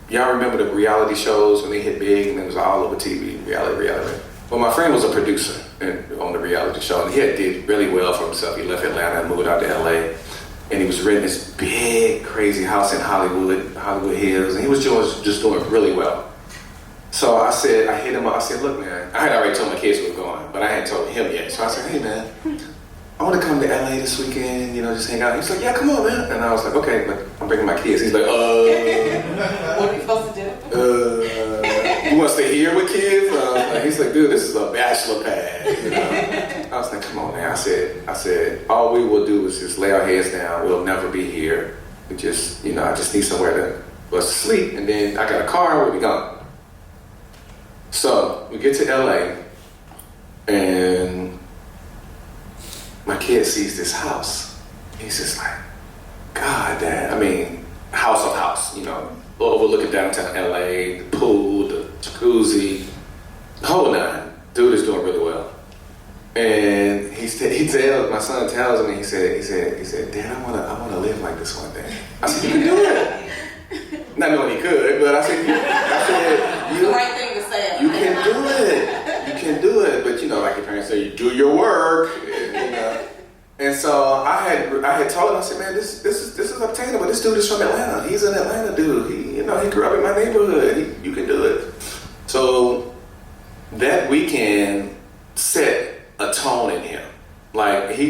y'all remember the reality shows when they hit big and it was all over TV, reality. Well, my friend was a producer on the reality show, and he did really well for himself. He left Atlanta and moved out to LA, and he was renting this big, crazy house in Hollywood Hills, and he was just doing really well. So I hit him up. I said, look, man, I had already told my kids we were going, but I hadn't told to him yet. So I said, hey man, I want to come to LA this weekend, you know, just hang out. He's like, yeah, come on, man. And I was like, okay, but I'm bringing my kids. He's like, What are we supposed to do? you want to stay here with kids? He's like, dude, this is a bachelor pad. You know? I was like, come on, man. I said, all we will do is just lay our heads down. We'll never be here. We just, you know, I just need somewhere for us to sleep. And then I got a car, we'll be gone. So we get to LA, and my kid sees this house. He's just like, God, Dad. I mean, house of house, you know, overlooking downtown LA, the pool, the jacuzzi, the whole nine. Dude is doing really well. And my son tells me, he said, Dad, I wanna live like this one day. I said, you can do it. Not knowing he could, but I said, It's the right thing to say. You can do it. You can do it. But you know, like your parents say, you do your work. You know. And so I had told him, I said, man, this is obtainable. This dude is from Atlanta. He's an Atlanta dude. He grew up in my neighborhood. You can do it. So that weekend set a tone in him. Like he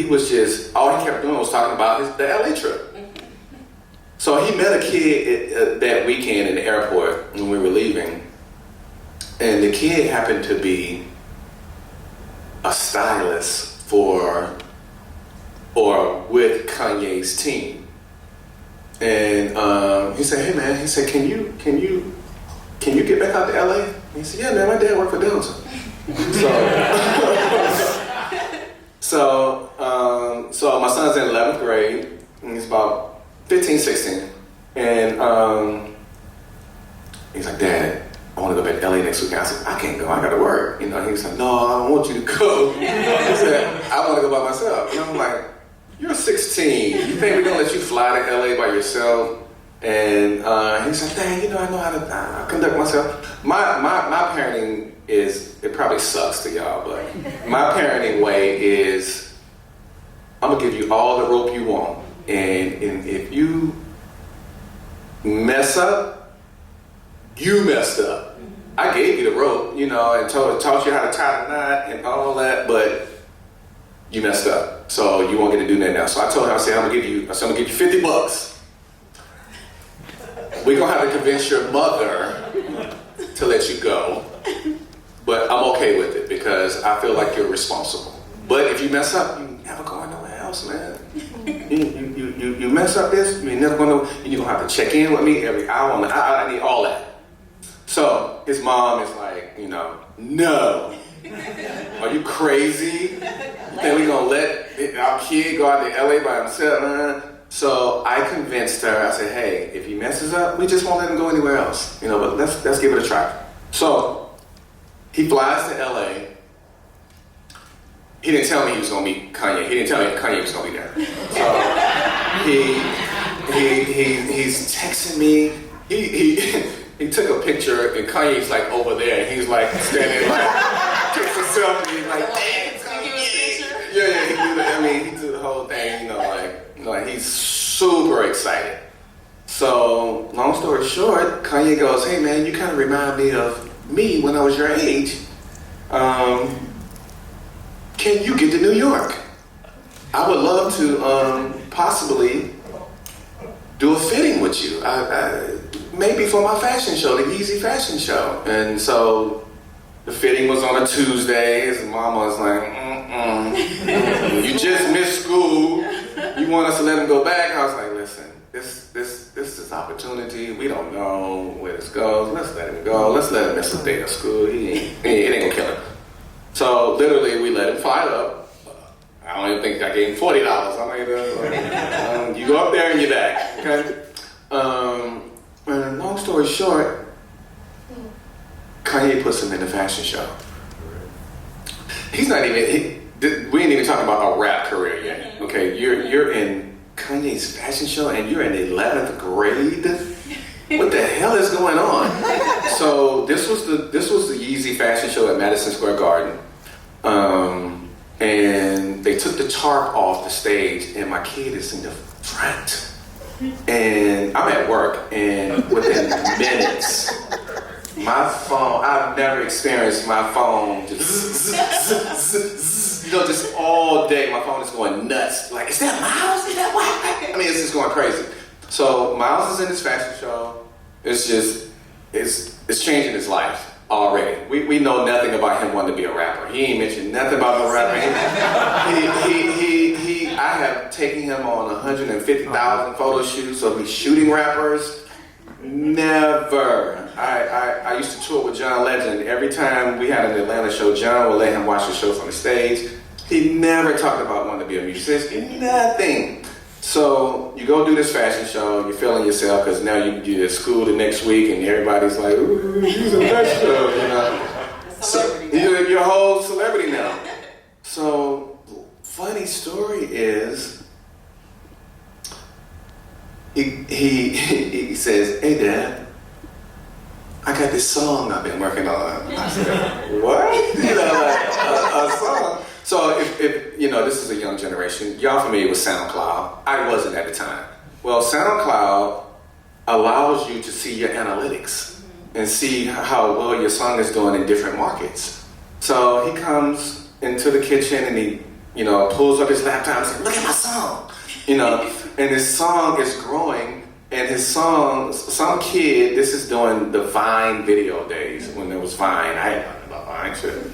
was just all he kept doing was talking about the LA trip. So he met a kid that weekend in the airport when we were leaving, and the kid happened to be a stylist with Kanye's team. And he said, hey man, can you get back out to LA? And he said, yeah man, my dad worked for Delta. So my son's in 11th grade, and he's about 15, 16, and he's like, Dad, I want to go back to LA next weekend. I said, I can't go, I gotta work. You know, he was like, no, I don't want you to go. He said, I want to go by myself. And I'm like, you're 16. You think we're gonna let you fly to LA by yourself? And he's like, Dad, you know, I know how to conduct myself. My parenting it probably sucks to y'all, but my parenting way is, I'm gonna give you all the rope you want. And if you mess up, you messed up. I gave you the rope, you know, and taught you how to tie the knot and all that, but you messed up. So you won't get to do that now. So I told him, I said, I'm gonna give you $50. We're gonna have to convince your mother to let you go, but I'm okay with it because I feel like you're responsible. But if you mess up, you never going nowhere else, man. You mess up this, you're never gonna, you're gonna have to check in with me every hour. I need all that. So his mom is like, you know, no. Are you crazy? You think we're gonna let our kid go out to LA by himself? So I convinced her, I said, hey, if he messes up, we just won't let him go anywhere else. You know, but let's give it a try. So he flies to LA. He didn't tell me he was gonna meet Kanye. He didn't tell me Kanye was gonna be there. So he's texting me. He took a picture and Kanye's like over there and he's like standing like takes a selfie. He's like, damn, Kanye. Yeah, he do that. I mean, he do the whole thing. You know, like he's super excited. So long story short, Kanye goes, hey man, you kind of remind me of me when I was your age. Can you get to New York? I would love to possibly do a fitting with you. Maybe for my fashion show, the Yeezy fashion show. And so the fitting was on a Tuesday. His mama was like, you just missed school. You want us to let him go back? I was like, listen, this is opportunity. We don't know where this goes. Let's let him go. Let's let him miss a day of school. It ain't gonna kill him. So literally, we let him fly up. I don't even think I gave him $40. I'm like, you go up there and you're back, okay? And long story short, Kanye puts him in the fashion show. He's not even. We ain't even talking about a rap career yet. Okay, you're in Kanye's fashion show and you're in 11th grade. What the hell is going on? So this was the Yeezy fashion show at Madison Square Garden, and they took the tarp off the stage, and my kid is in the front, and I'm at work, and within minutes, my phone. I've never experienced my phone just nuts. Like, is that Miles? Is that what? I mean, it's just going crazy. So Miles is in this fashion show. It's just, it's changing his life already. We know nothing about him wanting to be a rapper. He ain't mentioned nothing about no rapper. I have taken him on 150,000 photo shoots of me shooting rappers. Never. I used to tour with John Legend. Every time we had an Atlanta show, John would let him watch the show from the stage. He never talked about wanting to be a musician. Nothing. So you go do this fashion show, you're feeling yourself because now you're at school the next week and everybody's like, ooh, he's a best show, you know. So you're a whole celebrity now. So funny story is, he says, hey Dad, I got this song I've been working on. I said, what? You know, like a song. So if you know, this is a young generation, y'all familiar with SoundCloud. I wasn't at the time. Well, SoundCloud allows you to see your analytics and see how well your song is doing in different markets. So he comes into the kitchen and he, you know, pulls up his laptop and says, look at my song. You know, and his song is growing, and his song, some kid, this is during the Vine video days, when there was Vine. I had nothing about Vine, shit.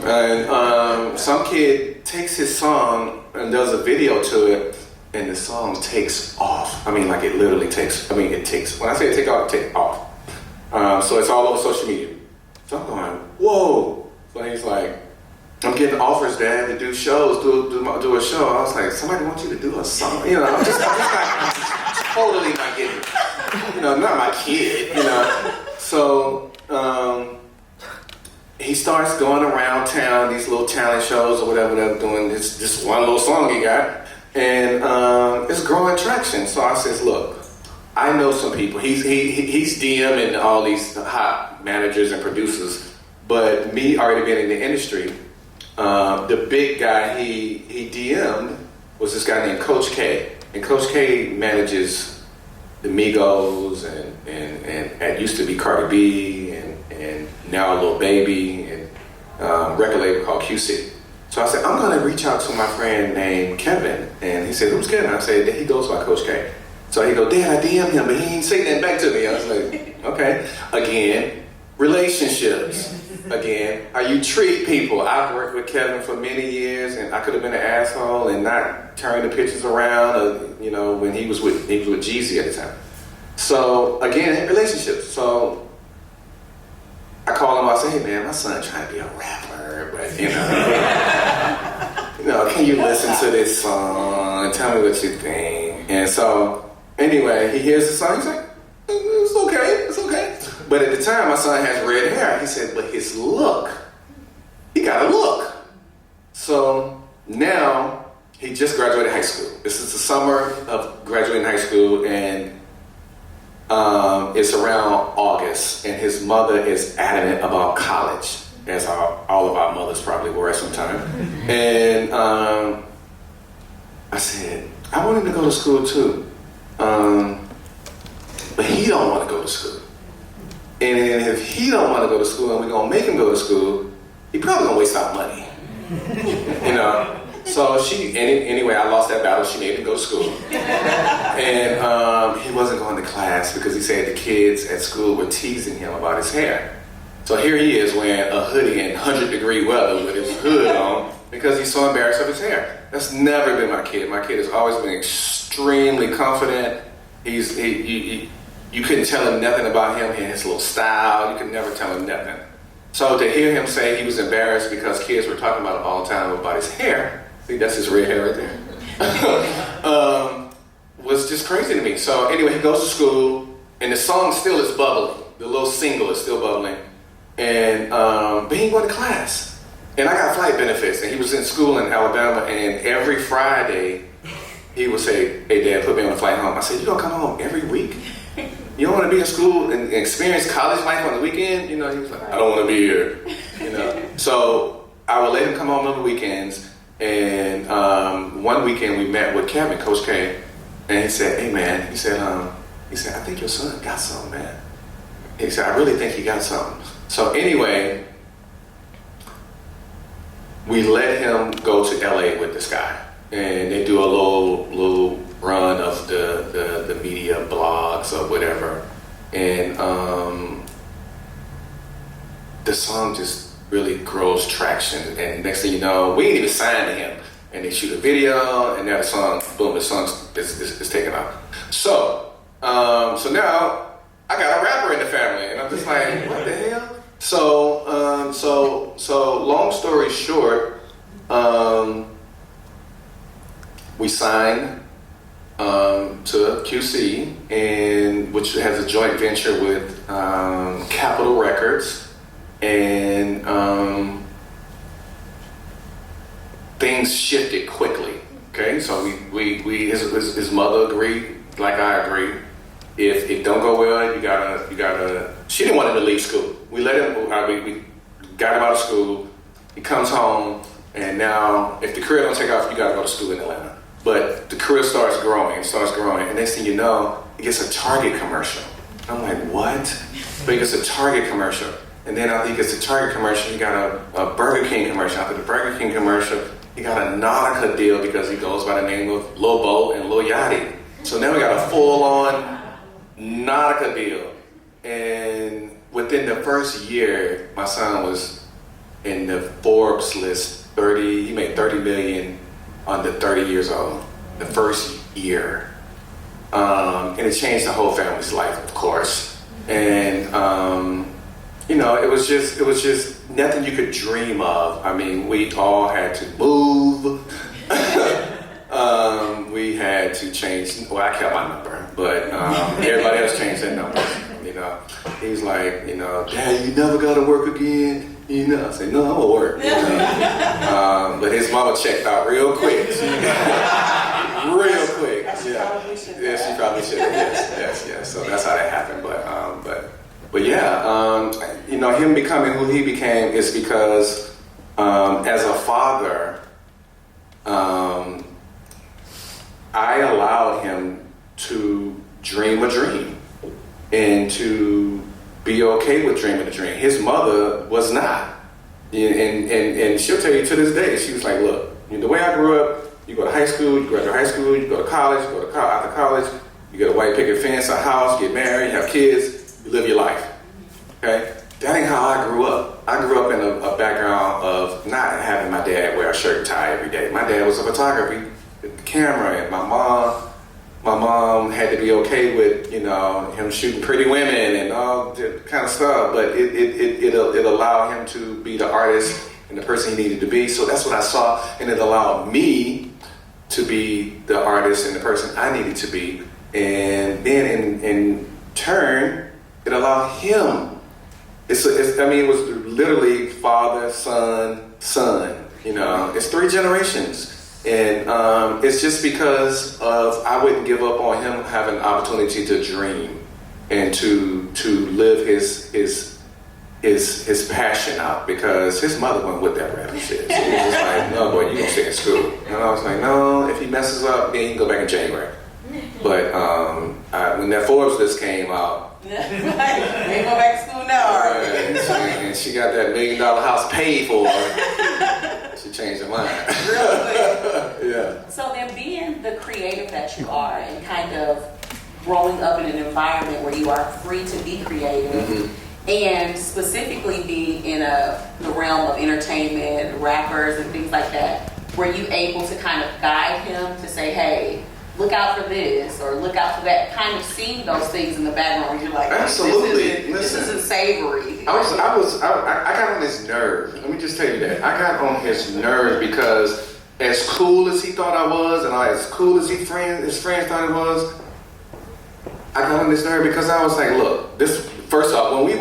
And some kid takes his song and does a video to it, and the song takes off. I mean, like it literally takes, it takes, when I say take off, it takes off. So it's all over social media. So I'm going, whoa. So he's like, I'm getting offers, Dad, to do shows, do a show. I was like, somebody wants you to do a song? You know, I'm just totally not getting it. You know, not my kid, you know. So he starts going around town, these little talent shows or whatever they're doing, this one little song he got, and it's growing traction. So I says, look, I know some people. He's DMing all these hot managers and producers, but me already being in the industry, the big guy he DM'd was this guy named Coach K. And Coach K manages the Migos and used to be Cardi B and now Lil Baby and record label called Curation. So I said, I'm gonna reach out to my friend named Kevin. And he said, who's Kevin? I said, he goes by Coach K. So he go, Dad, I DM'd him, but he ain't say that back to me. I was like, okay. Again, relationships. Again, how you treat people. I've worked with Kevin for many years, and I could have been an asshole and not turn the pictures around, or, you know, when he was with Jeezy at the time. So again, relationships. So I call him. I say, hey man, my son trying to be a rapper, but you know, can you listen to this song and tell me what you think? And so anyway, he hears the song. He's like, it's okay, it's okay. But at the time, my son has red hair. He said, but his look, he got a look. So now he just graduated high school. This is the summer of graduating high school, and it's around August, and his mother is adamant about college, as all of our mothers probably were at some time. And I said, I want him to go to school too, but he don't want to go to school. And if he don't want to go to school and we're going to make him go to school, he probably going to waste our money. You know? So anyway, I lost that battle. She made him go to school. And he wasn't going to class because he said the kids at school were teasing him about his hair. So here he is wearing a hoodie in 100-degree weather with his hood on because he's so embarrassed of his hair. That's never been my kid. My kid has always been extremely confident. You couldn't tell him nothing about him. He had his little style. You could never tell him nothing. So to hear him say he was embarrassed because kids were talking about him all the time about his hair, see, that's his red hair right there, was just crazy to me. So anyway, he goes to school, and the song still is bubbling. The little single is still bubbling. And but he ain't going to class. And I got flight benefits, and he was in school in Alabama, and every Friday he would say, hey Dad, put me on a flight home. I said, you don't come home every week? You don't want to be in school and experience college life on the weekend? You know, he was like, I don't want to be here. You know, so I would let him come home on the weekends. And one weekend we met with Kevin, Coach K, and he said, hey man, he said, I think your son got something, man. He said, I really think he got something. So anyway, we let him go to LA with this guy. and they do a little run of the media blogs or whatever, and the song just really grows traction. And next thing you know, we ain't even signed to him, and they shoot a video, and now the song, boom, the song is taken off. So now I got a rapper in the family, and I'm just like, what the hell? So long story short, we signed to QC, and which has a joint venture with Capitol Records, and things shifted quickly. Okay, so his mother agreed, like I agreed. If it don't go well, you gotta. She didn't want him to leave school. We let him. We got him out of school. He comes home, and now if the career don't take off, you gotta go to school in Atlanta. But the career starts growing, and next thing you know, he gets a Target commercial. I'm like, what? But he gets a Target commercial, and then after he gets a Target commercial, he got a Burger King commercial. After the Burger King commercial, he got a Nautica deal because he goes by the name of Lil Bo and Lil Yachty. So now we got a full-on Nautica deal. And within the first year, my son was in the Forbes list. He made $30 million under 30 years old. The first year, and it changed the whole family's life, of course. And it was just nothing you could dream of. I mean, we all had to move. We had to change. Well, I kept my number, but everybody else changed their numbers. He's like, Dad, you never got to work again. I said, no, I'm gonna work. But his mama checked out real quick. Real quick. Yeah, she probably should. Yes. So that's how that happened. But yeah, him becoming who he became is because as a father, I allowed him to dream a dream and to be okay with dreaming a dream. His mother was not. And she'll tell you to this day, she was like, look, the way I grew up, you go to high school, you graduate high school, you go to college, after college, you get a white picket fence, a house, get married, have kids, you live your life. Okay? That ain't how I grew up. I grew up in a background of not having my dad wear a shirt and tie every day. My dad was a photographer, the camera, and my mom had to be okay with, him shooting pretty women and all that kind of stuff, but it allowed him to be the artist and the person he needed to be. So that's what I saw, and it allowed me to be the artist and the person I needed to be. And then in turn, it allowed him. It was literally father, son. It's 3 generations. And it's just because of I wouldn't give up on him having an opportunity to dream and to live his passion out, because his mother went with that rap shit. So he was just like, no boy, you gonna stay in school. And I was like, no, if he messes up, then he can go back in January. But when that Forbes list came out, we ain't go back to school now, and she got that $1 million house paid for her. She changed her mind. Real quick. Yeah. So then, being the creative that you are, and kind of growing up in an environment where you are free to be creative, and specifically being in the realm of entertainment, rappers, and things like that, were you able to kind of guide him to say, hey, look out for this, or look out for that, kind of seeing those things in the background where you're like, absolutely. This isn't savory. I got on his nerve. Let me just tell you that. I got on his nerve because as cool as he thought I was, and as cool as his friends thought it was, I got on his nerve because I was like, look, first off, let me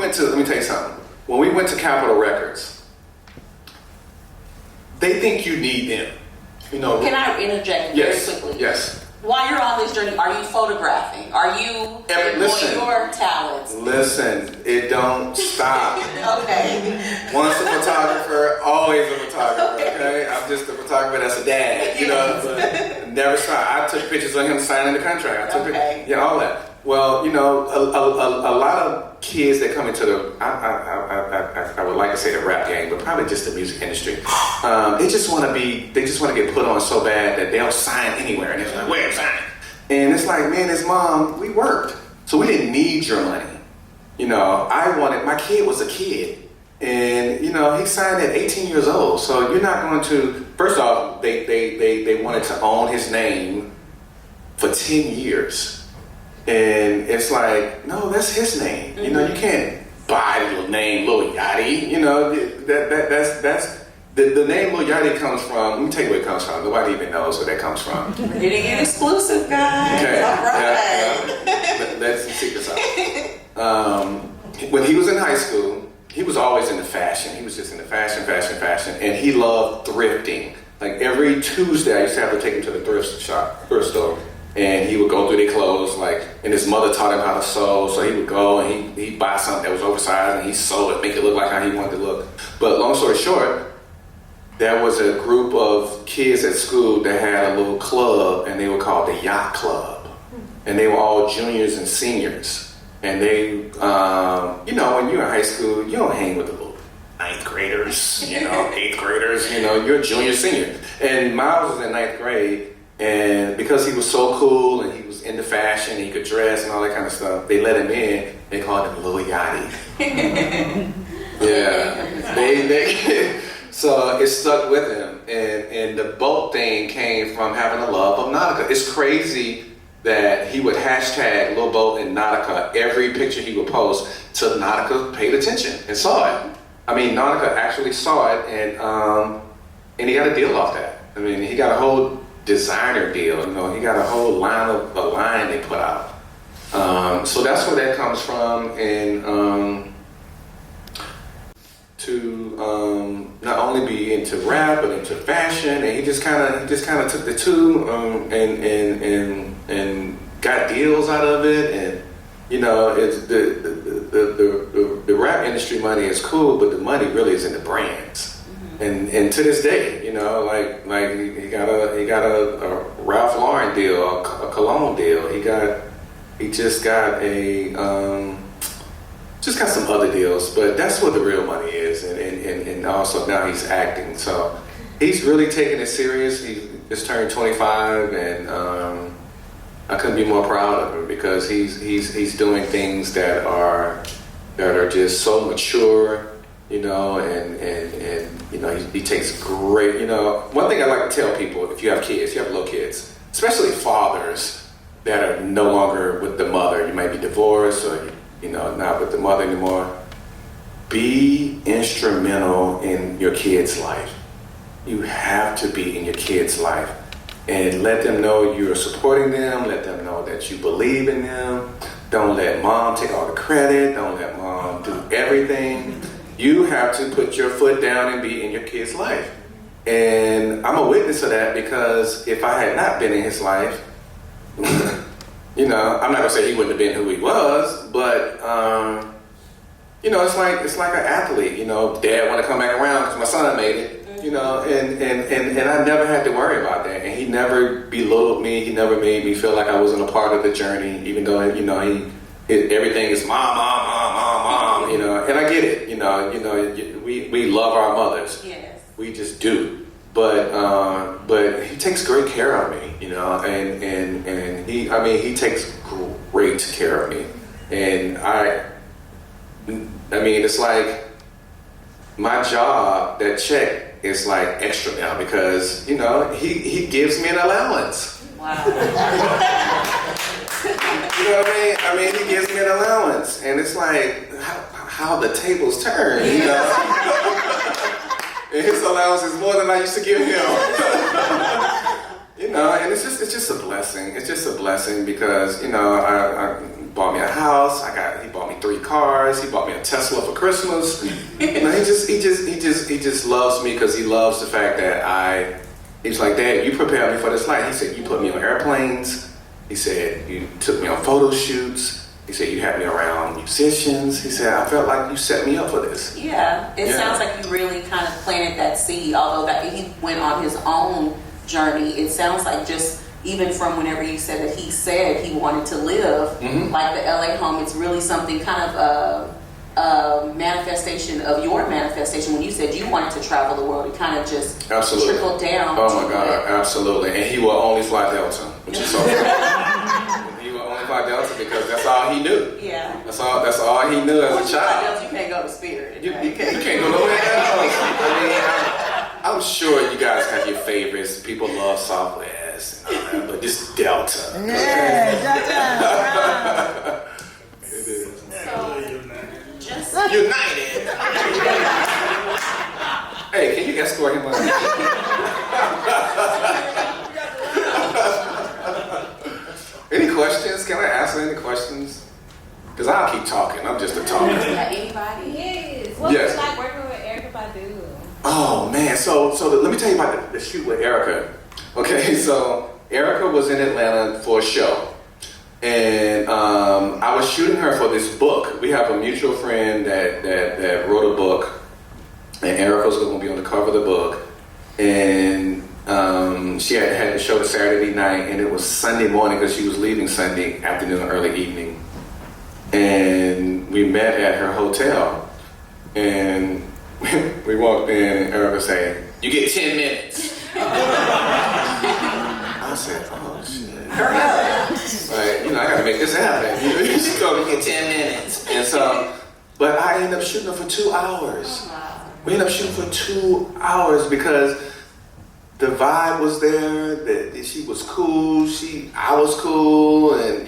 tell you something. When we went to Capitol Records, they think you need them. Can I interject very quickly? Yes. While you're on this journey, are you photographing? Are you employing your talents? Listen, it don't stop. Okay. Once a photographer, always a photographer, okay? I'm just a photographer that's a dad, but never stop. I took pictures of him signing the contract. I took all that. Well, a lot of kids that come into I I would like to say the rap game, but probably just the music industry. They just want to get put on so bad that they'll sign anywhere, and it's like, where sign? And it's like, man, his mom, we worked, so we didn't need your money. You know, my kid was a kid, and you know, he signed at 18 years old. So you're not going to. First off, they wanted to own his name for 10 years, and it's like, no, that's his name. You know, you can't buy the name Lil Yachty. You know, that's the name Lil Yachty comes from. Let me tell you where it comes from. Nobody even knows where that comes from. We're getting an exclusive, guys. Okay. All right. Let's see this out. When he was in high school, he was always into fashion. He was just into fashion, and he loved thrifting. Like every Tuesday, I used to have to take him to the thrift store, and he would go through their clothes. And his mother taught him how to sew, so he would go and he'd buy something that was oversized, and he'd sew it, make it look like how he wanted to look. But long story short, there was a group of kids at school that had a little club, and they were called the Yacht Club, and they were all juniors and seniors. And they, you know, when you're in high school, you don't hang with the little 9th graders, you know, 8th graders, you know, you're a junior, senior. And Miles was in 9th grade, and because he was so cool and he was into fashion, he could dress and all that kind of stuff, they let him in. They called him Lil Yachty. Yeah. So it stuck with him. And the boat thing came from having a love of Nautica. It's crazy that he would hashtag Lil Boat and Nautica every picture he would post till Nautica paid attention and saw it. I mean, Nautica actually saw it, and he got a deal off that. I mean, he got a whole designer deal. You know, he got a whole line they put out. So that's where that comes from, and to not only be into rap but into fashion, and he just kind of took the two and got deals out of it. And you know, it's the rap industry money is cool, but the money really is in the brands. And to this day, you know, like he got a Ralph Lauren deal, a cologne deal. He just got some other deals, but that's what the real money is. And also now he's acting, so he's really taking it serious. He just turned 25, and I couldn't be more proud of him because he's doing things that are just so mature, you know, and you know, he takes great, you know. One thing I like to tell people, if you have kids, you have little kids, especially fathers that are no longer with the mother, you might be divorced or you know, not with the mother anymore, be instrumental in your kid's life. You have to be in your kid's life and let them know you're supporting them, let them know that you believe in them. Don't let mom take all the credit, don't let mom do everything. You have to put your foot down and be in your kid's life. And I'm a witness of that because if I had not been in his life, you know, I'm not gonna say he wouldn't have been who he was, but you know, it's like an athlete. You know, dad want to come back around because my son made it. You know, and I never had to worry about that. And he never belittled me. He never made me feel like I wasn't a part of the journey, even though you know everything is mom. You know, and I get it. You know, we love our mothers. Yes. We just do. But he takes great care of me, you know, and he takes great care of me. And I mean, it's like my job, that check is like extra now because, you know, he gives me an allowance. Wow. You know what I mean? He gives me an allowance, and it's like how the tables turn, you know? And his allowance is more than I used to give him. You know, and it's just a blessing. It's just a blessing because, you know, I bought me a house. He bought me 3 cars. He bought me a Tesla for Christmas. You know, he just loves me because he loves the fact that he's like, Dad, you prepared me for this life. He said, you put me on airplanes. He said, you took me on photo shoots. He said, you had me around musicians. He said, I felt like you set me up for this. Yeah, it sounds like you really kind of planted that seed, although that he went on his own journey. It sounds like just even from whenever you said that he said he wanted to live like the LA home, it's really something kind of a manifestation of your manifestation when you said you wanted to travel the world? It kind of just trickled down. Oh my God, absolutely. And he will only fly Delta, which is so funny. He will only fly Delta because that's all he knew. Yeah. That's all he knew as a child. You can't go to Spirit. You can't go nowhere else. I mean, I'm sure you guys have your favorites. People love Southwest and all that, but this Delta. Delta. It is. Just United. Hey, can you escort him out? Any questions? Can I answer any questions? Because I'll keep talking. I'm just a talker. anybody? Yes. What was it like working with Erykah Badu? Oh man, so let me tell you about the shoot with Erykah. Okay, so Erykah was in Atlanta for a show, and I was shooting her for this book. We have a mutual friend that wrote a book, and Erykah was going to be on the cover of the book, and she had the show Saturday night, and it was Sunday morning because she was leaving Sunday afternoon, early evening, and we met at her hotel, and we walked in, and Erykah said, "You get 10 minutes." I said, "Oh shit, like, I gotta make this happen." She told me, "Get 10 minutes," and so, but I ended up shooting her for 2 hours. We ended up shooting for 2 hours because the vibe was there. That she was cool. I was cool, and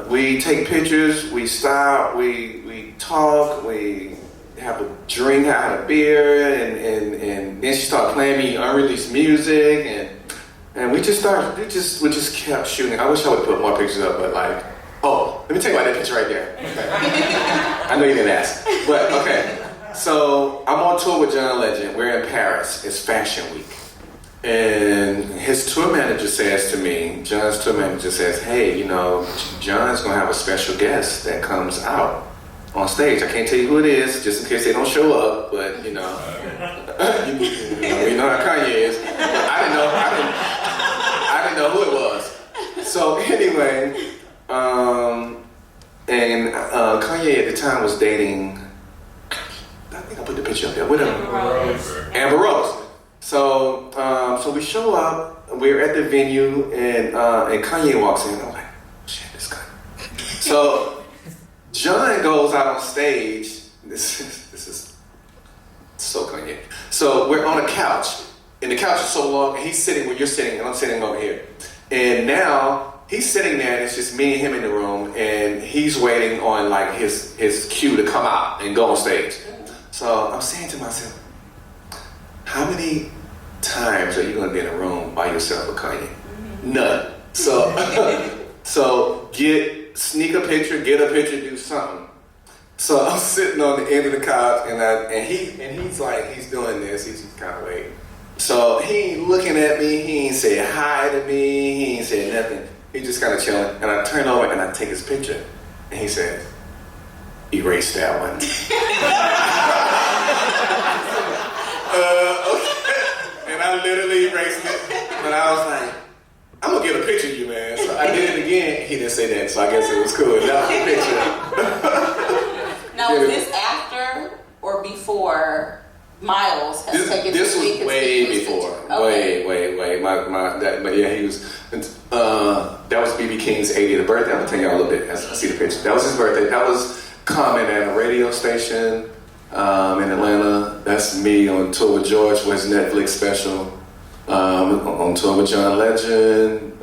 we take pictures. We stop. We talk. We have a drink, had a beer, and then she started playing me unreleased music, and we just kept shooting. I wish I would put more pictures up, but let me tell you about that picture right there. Okay. I know you didn't ask, but okay. So I'm on tour with John Legend. We're in Paris. It's Fashion Week, and his tour manager says to me, John's tour manager says, "Hey, John's gonna have a special guest that comes out on stage. I can't tell you who it is, just in case they don't show up, but you know how Kanye is." But I didn't know who it was. So anyway, Kanye at the time was dating, I think I put the picture up there, whatever. Amber Rose. So we show up, we're at the venue, and Kanye walks in. I'm like, shit, this guy. So John goes out on stage. This is so Kanye. So we're on a couch, and the couch is so long, and he's sitting where you're sitting, and I'm sitting over here. And now he's sitting there, and it's just me and him in the room, and he's waiting on his cue to come out and go on stage. So I'm saying to myself, how many times are you going to be in a room by yourself with Kanye? None. So sneak a picture, get a picture, do something. So I'm sitting on the end of the couch, and he's doing this. He's just kind of waiting. So he ain't looking at me. He ain't say hi to me. He ain't say nothing. He just kind of chilling. And I turn over and I take his picture, and he says, "Erase that one." Okay. And I literally erased it. But I was like, "I'm gonna get a picture of you, man." So I did it again. He didn't say that, so I guess it was cool. That was the picture. Now, was this after or before Miles has taken this to was way before. Okay. Way. But yeah, he was. That was BB King's 80th birthday. I'm gonna tell y'all a little bit as I see the picture. That was his birthday. That was Common at a radio station in Atlanta. That's me on tour with George for his Netflix special. On tour with John Legend,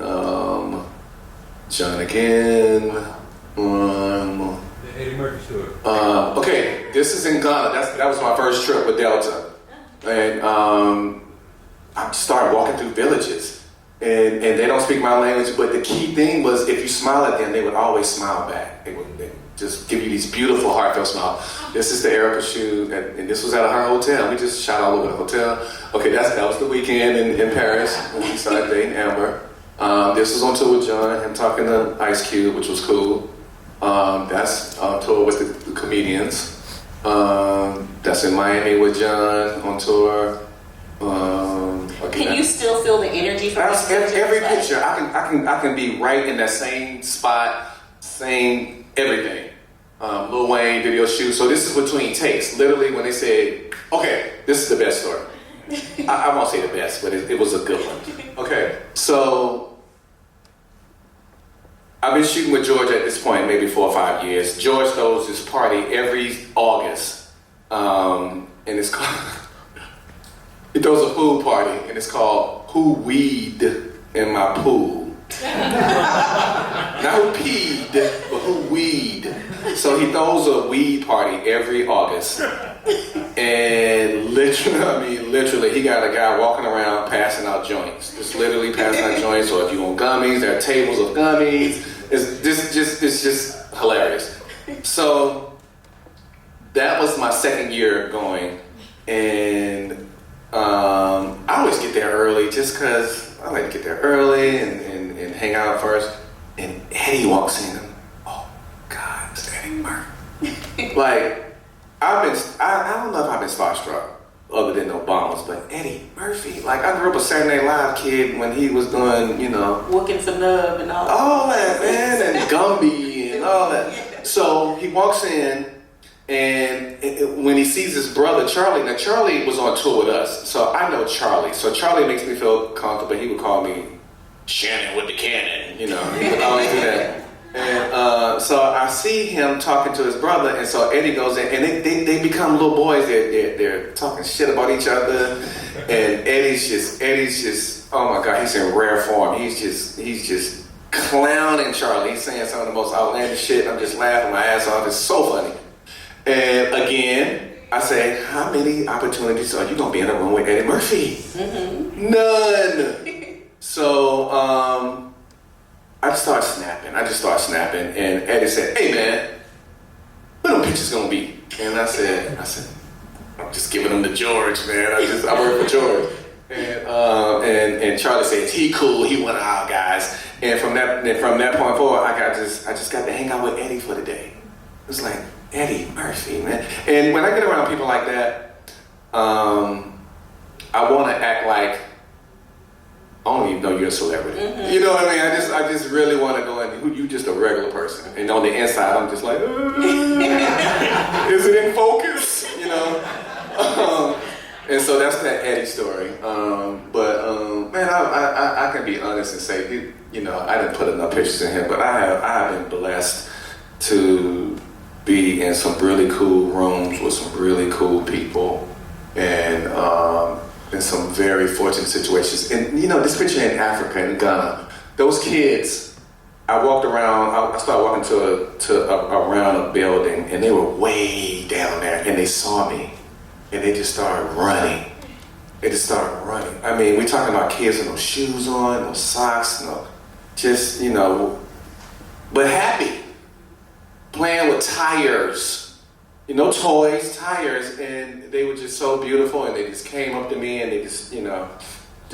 John again. Eddie Murphy tour. Okay, this is in Ghana. That was my first trip with Delta, and I started walking through villages. And they don't speak my language, but the key thing was if you smile at them, they would always smile back. They would just give you these beautiful, heartfelt smiles. This is the Erykah shoot, and this was at her hotel. We just shot all over the hotel. Okay, that was the weekend in Paris when we started dating Amber. This was on tour with John, him talking to Ice Cube, which was cool. That's on tour with the comedians. That's in Miami with John on tour. Can you still feel the energy from every picture? I can be right in that same spot, same everything. Lil Wayne video shoot. So this is between takes. Literally when they said, okay, this is the best story. I won't say the best, but it was a good one. Okay, so I've been shooting with George at this point, maybe 4 or 5 years. George throws this party every August, and it's called, he throws a pool party, and it's called Who Weed in My Pool. Not who peed, but who weed. So he throws a weed party every August. And literally, he got a guy walking around passing out joints. Just literally passing out joints. Or if you want gummies, there are tables of gummies. It's just hilarious. So that was my second year going. And I always get there early just because I like to get there early and hang out first. And Eddie walks in. Oh God, it's Eddie Murphy. Like, I don't know if I've been starstruck other than Obama's, but Eddie Murphy. Like, I grew up a Saturday Night Live kid when he was doing, Walking some love and all that. all that, man, and Gumby and all that. So he walks in, and when he sees his brother Charlie, now Charlie was on tour with us, so I know Charlie. So Charlie makes me feel comfortable. He would call me Shannon with the cannon, he would always do that. And so I see him talking to his brother, and so Eddie goes in, and they become little boys. They're talking shit about each other, and Eddie's just, oh my God, he's in rare form. He's just clowning Charlie. He's saying some of the most outlandish shit. I'm just laughing my ass off. It's so funny. And again, I say, how many opportunities are you gonna be in a room with Eddie Murphy? Mm-hmm. None. So I just start snapping, and Eddie said, "Hey man, where them pictures gonna be?" And I said, "I'm just giving them to George, man. I work for George." And Charlie said, "He cool. He one of our guys." And from that point forward, I just got to hang out with Eddie for the day. It was like Eddie Murphy, man. And when I get around people like that, I want to act like I don't even know you're a celebrity. Mm-hmm. You know what I mean? I just really want to go in. You just a regular person, and on the inside, I'm just like, is it in focus? And so that's that Eddie story. Man, I can be honest and say, I didn't put enough pictures in here, but I have been blessed to be in some really cool rooms with some really cool people, and in some very fortunate situations. And this picture in Africa, in Ghana, those kids, I walked around, I started walking around a building, and they were way down there, and they saw me, and they just started running. I mean, we're talking about kids with no shoes on, no socks, but happy, playing with tires. Toys, tires, and they were just so beautiful, and they just came up to me, and they just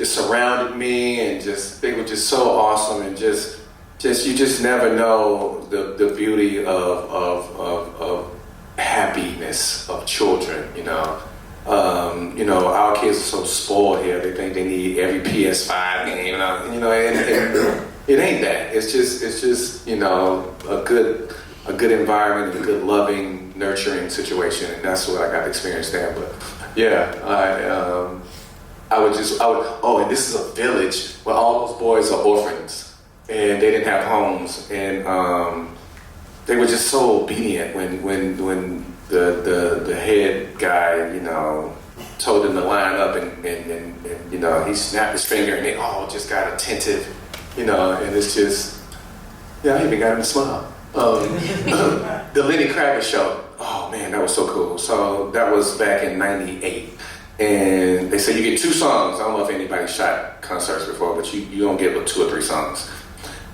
surrounded me, and they were just so awesome, and just you just never know the beauty of happiness of children, our kids are so spoiled here. They think they need every PS5 game, and it ain't that. It's just a good environment, a good loving, nurturing situation, and that's what I got to experience there. But yeah, and this is a village where all those boys are orphans, and they didn't have homes, and they were just so obedient when the head guy, told them to line up, and he snapped his finger, and they all just got attentive, and it's just, I even got him to smile. The Lenny Kravitz show. Oh man, that was so cool. So that was back in '98, and they said you get 2 songs. I don't know if anybody shot concerts before, but you don't get but 2 or 3 songs,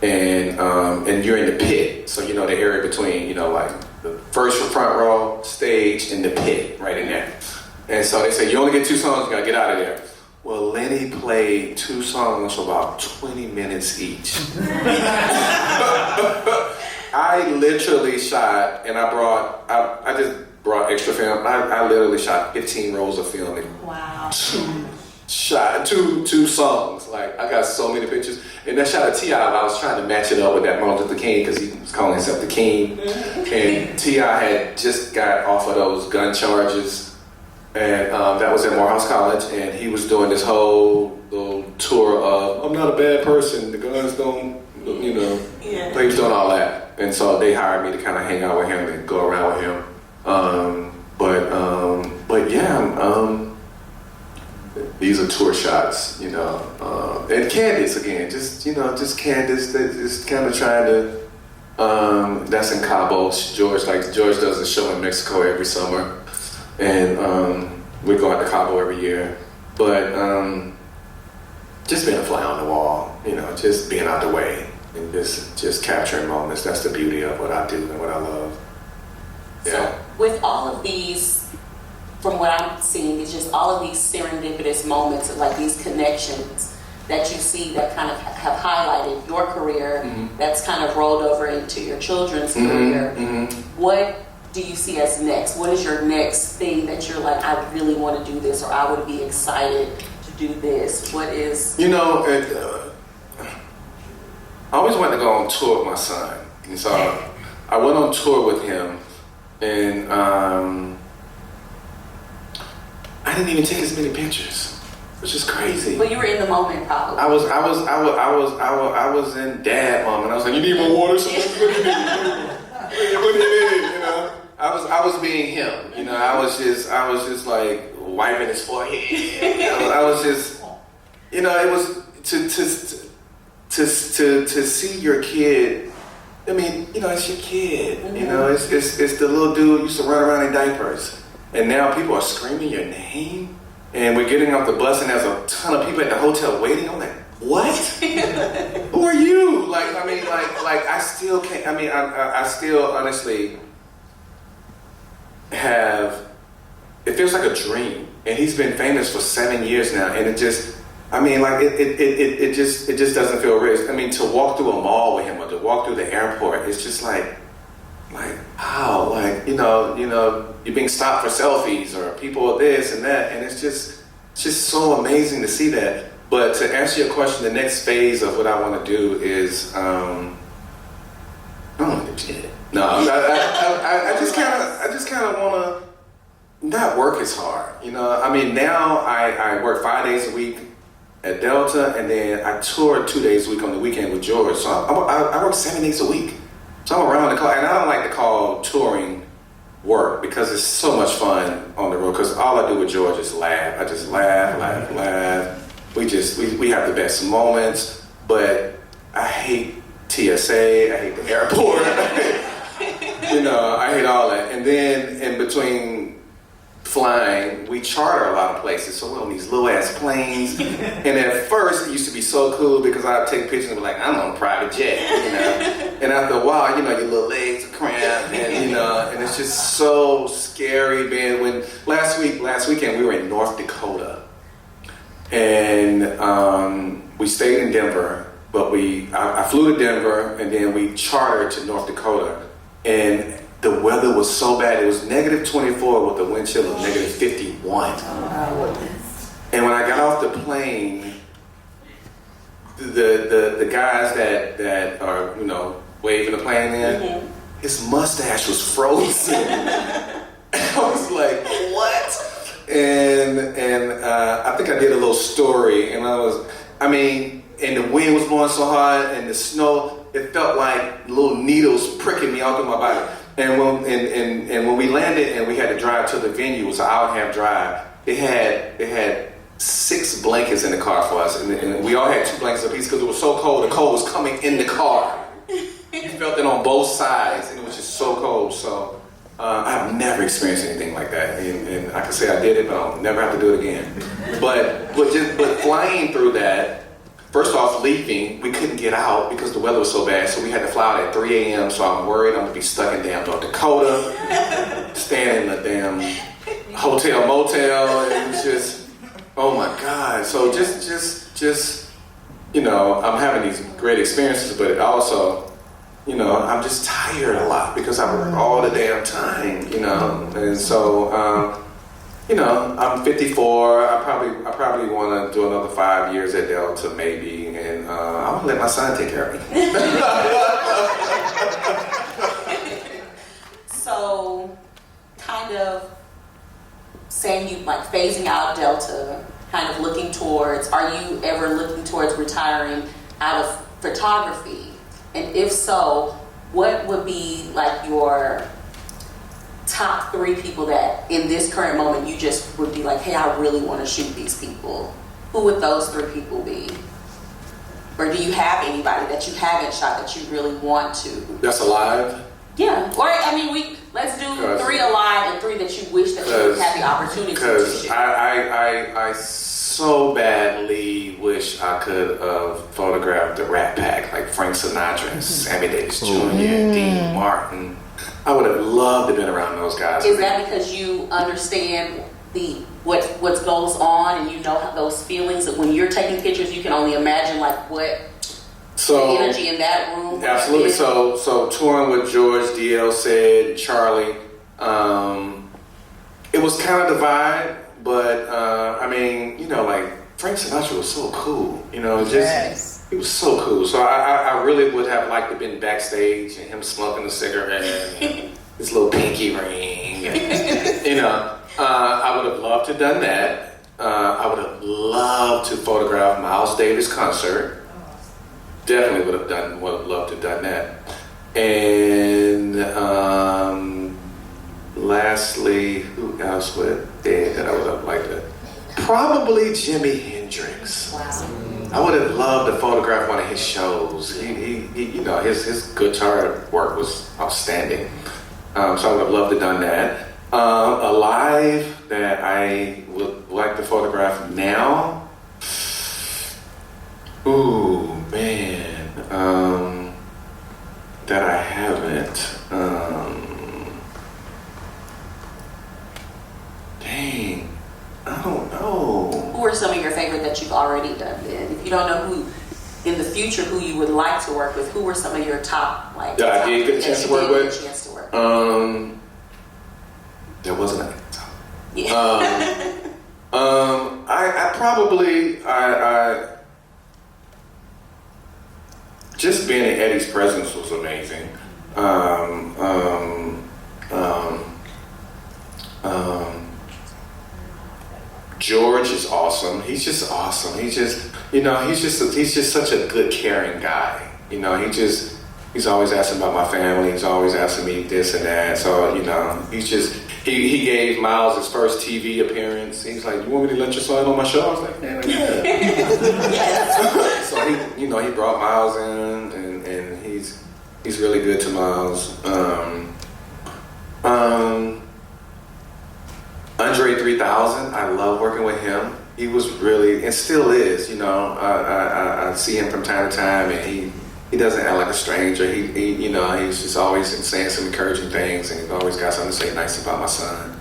and you're in the pit. So the area between like the first front row, stage, and the pit, right in there. And so they said you only get 2 songs. You gotta get out of there. Well, Lenny played 2 songs for about 20 minutes each. I literally shot, and I just brought extra film. I literally shot 15 rolls of film in 2 shot, two songs. Like, I got so many pictures. And that shot of T.I., I was trying to match it up with that Martin Luther King because he was calling himself the King. And T.I. had just got off of those gun charges. And that was at Morehouse College. And he was doing this whole little tour of, I'm not a bad person, the guns don't, you know. Yeah. He was doing all that. And so they hired me to kind of hang out with him and go around with him. But yeah, these are tour shots, you know. And Candace again, just Candace, just kind of trying to, that's in Cabo. George does a show in Mexico every summer. And we go out to Cabo every year. But just being a fly on the wall, you know, just being out the way and just capturing moments. That's the beauty of what I do and what I love. Yeah. So with all of these, from what I'm seeing, it's just all of these serendipitous moments of like these connections that you see that kind of have highlighted your career, that's kind of rolled over into your children's career. What do you see as next? What is your next thing that you're like, I really want to do this, or I would be excited to do this? What is... You know, I always wanted to go on tour with my son. And so I went on tour with him, and I didn't even take as many pictures, which is crazy. But you were in the moment, probably. I was in dad mom, and I was like, you need more water? So what do you need? What do you need? You know, I was being him. You know, I was just like wiping his forehead. I was just, you know, it was to see your kid. I mean, you know, it's your kid. You know, it's the little dude who used to run around in diapers. And now people are screaming your name, and we're getting off the bus, and there's a ton of people at the hotel waiting. I'm like, what? Who are you? Like, I mean, like I still can't. I mean, I still honestly have. It feels like a dream, and he's been famous for 7 years now, and it just. I mean, like it just doesn't feel real. I mean, to walk through a mall with him or to walk through the airport, it's just like wow, like you know, you're being stopped for selfies or people are this and that, and it's just so amazing to see that. But to answer your question, the next phase of what I want to do is I don't want to do shit. No, I just kind of want to not work as hard. You know, I mean, now I work 5 days a week at Delta, and then I tour 2 days a week on the weekend with George. So I work 7 days a week. So I'm around the clock, and I don't like to call touring work because it's so much fun on the road. Because all I do with George is laugh. I just laugh. We have the best moments. But I hate TSA. I hate the airport. You know, I hate all that. And then in between flying, we charter a lot of places, so we're on these little ass planes. And at first, it used to be so cool because I'd take pictures and be like, I'm on a private jet, you know. And after a while, you know, your little legs are cramped, and you know, and it's just so scary, man. When last weekend, we were in North Dakota, and we stayed in Denver, but I flew to Denver, and then we chartered to North Dakota, and the weather was so bad. It was -24 with a wind chill of -51. And when I got off the plane, the guys that are, you know, waving the plane in, his mustache was frozen. I was like, what? And I think I did a little story, and and the wind was blowing so hard, and the snow, it felt like little needles pricking me all through my body. And when we landed and we had to drive to the venue, it was an hour and a half drive. It had 6 blankets in the car for us, and we all had 2 blankets apiece because it was so cold. The cold was coming in the car. You felt it on both sides, and it was just so cold. So I've never experienced anything like that, and I can say I did it, but I'll never have to do it again. But flying through that. First off, leaving, we couldn't get out because the weather was so bad, so we had to fly out at 3 a.m., so I'm worried I'm going to be stuck in damn North Dakota, staying in the damn hotel, motel, and it was just, oh my God. So just, you know, I'm having these great experiences, but it also, you know, I'm just tired a lot because I work all the damn time, you know, and so I'm 54. I probably want to do another 5 years at Delta, maybe, and I want to let my son take care of me. So, kind of saying you like phasing out Delta, kind of looking towards, are you ever looking towards retiring out of photography? And if so, what would be like your top 3 people that in this current moment you just would be like, hey, I really want to shoot these people? Who would those 3 people be? Or do you have anybody that you haven't shot that you really want to? That's alive? Yeah. Or, let's do 3 alive and 3 that you wish that you would have the opportunity to Because shoot. I so badly wish I could have photographed the Rat Pack, like Frank Sinatra and Sammy Davis Jr., Dean Martin. I would have loved to have been around those guys. Is that because you understand what goes on and you know how those feelings that when you're taking pictures you can only imagine like what the energy in that room? Absolutely. So touring with George, DL, Sid, Charlie, it was kind of the vibe, but like Frank Sinatra was so cool. He was so cool. So I really would have liked to have been backstage and him smoking a cigarette and his little pinky ring. I would have loved to have done that. I would have loved to photograph Miles Davis' concert. Definitely would have loved to have done that. And lastly, who else would dead that I would have liked to? Probably Jimi Hendrix. Wow. I would have loved to photograph one of his shows. His guitar work was outstanding. So I would have loved to have done that. Alive that I would like to photograph now. Ooh, man. That I haven't. Dang. I don't know. Who are some of your favorite that you've already done then? If you don't know who in the future who you would like to work with, who were some of your top that I did get a chance to work with? There wasn't a top. Yeah. I just being in Eddie's presence was amazing. George is awesome. He's just awesome. He's just such a good, caring guy. He's always asking about my family. He's always asking me this and that. So, he gave Miles his first TV appearance. He's like, you want me to let your son on my show? I was like, yeah. So he brought Miles in and he's really good to Miles. Andre 3000, I love working with him. He was really, and still is, I see him from time to time and he doesn't act like a stranger. He's just always saying some encouraging things and he's always got something to say nice about my son.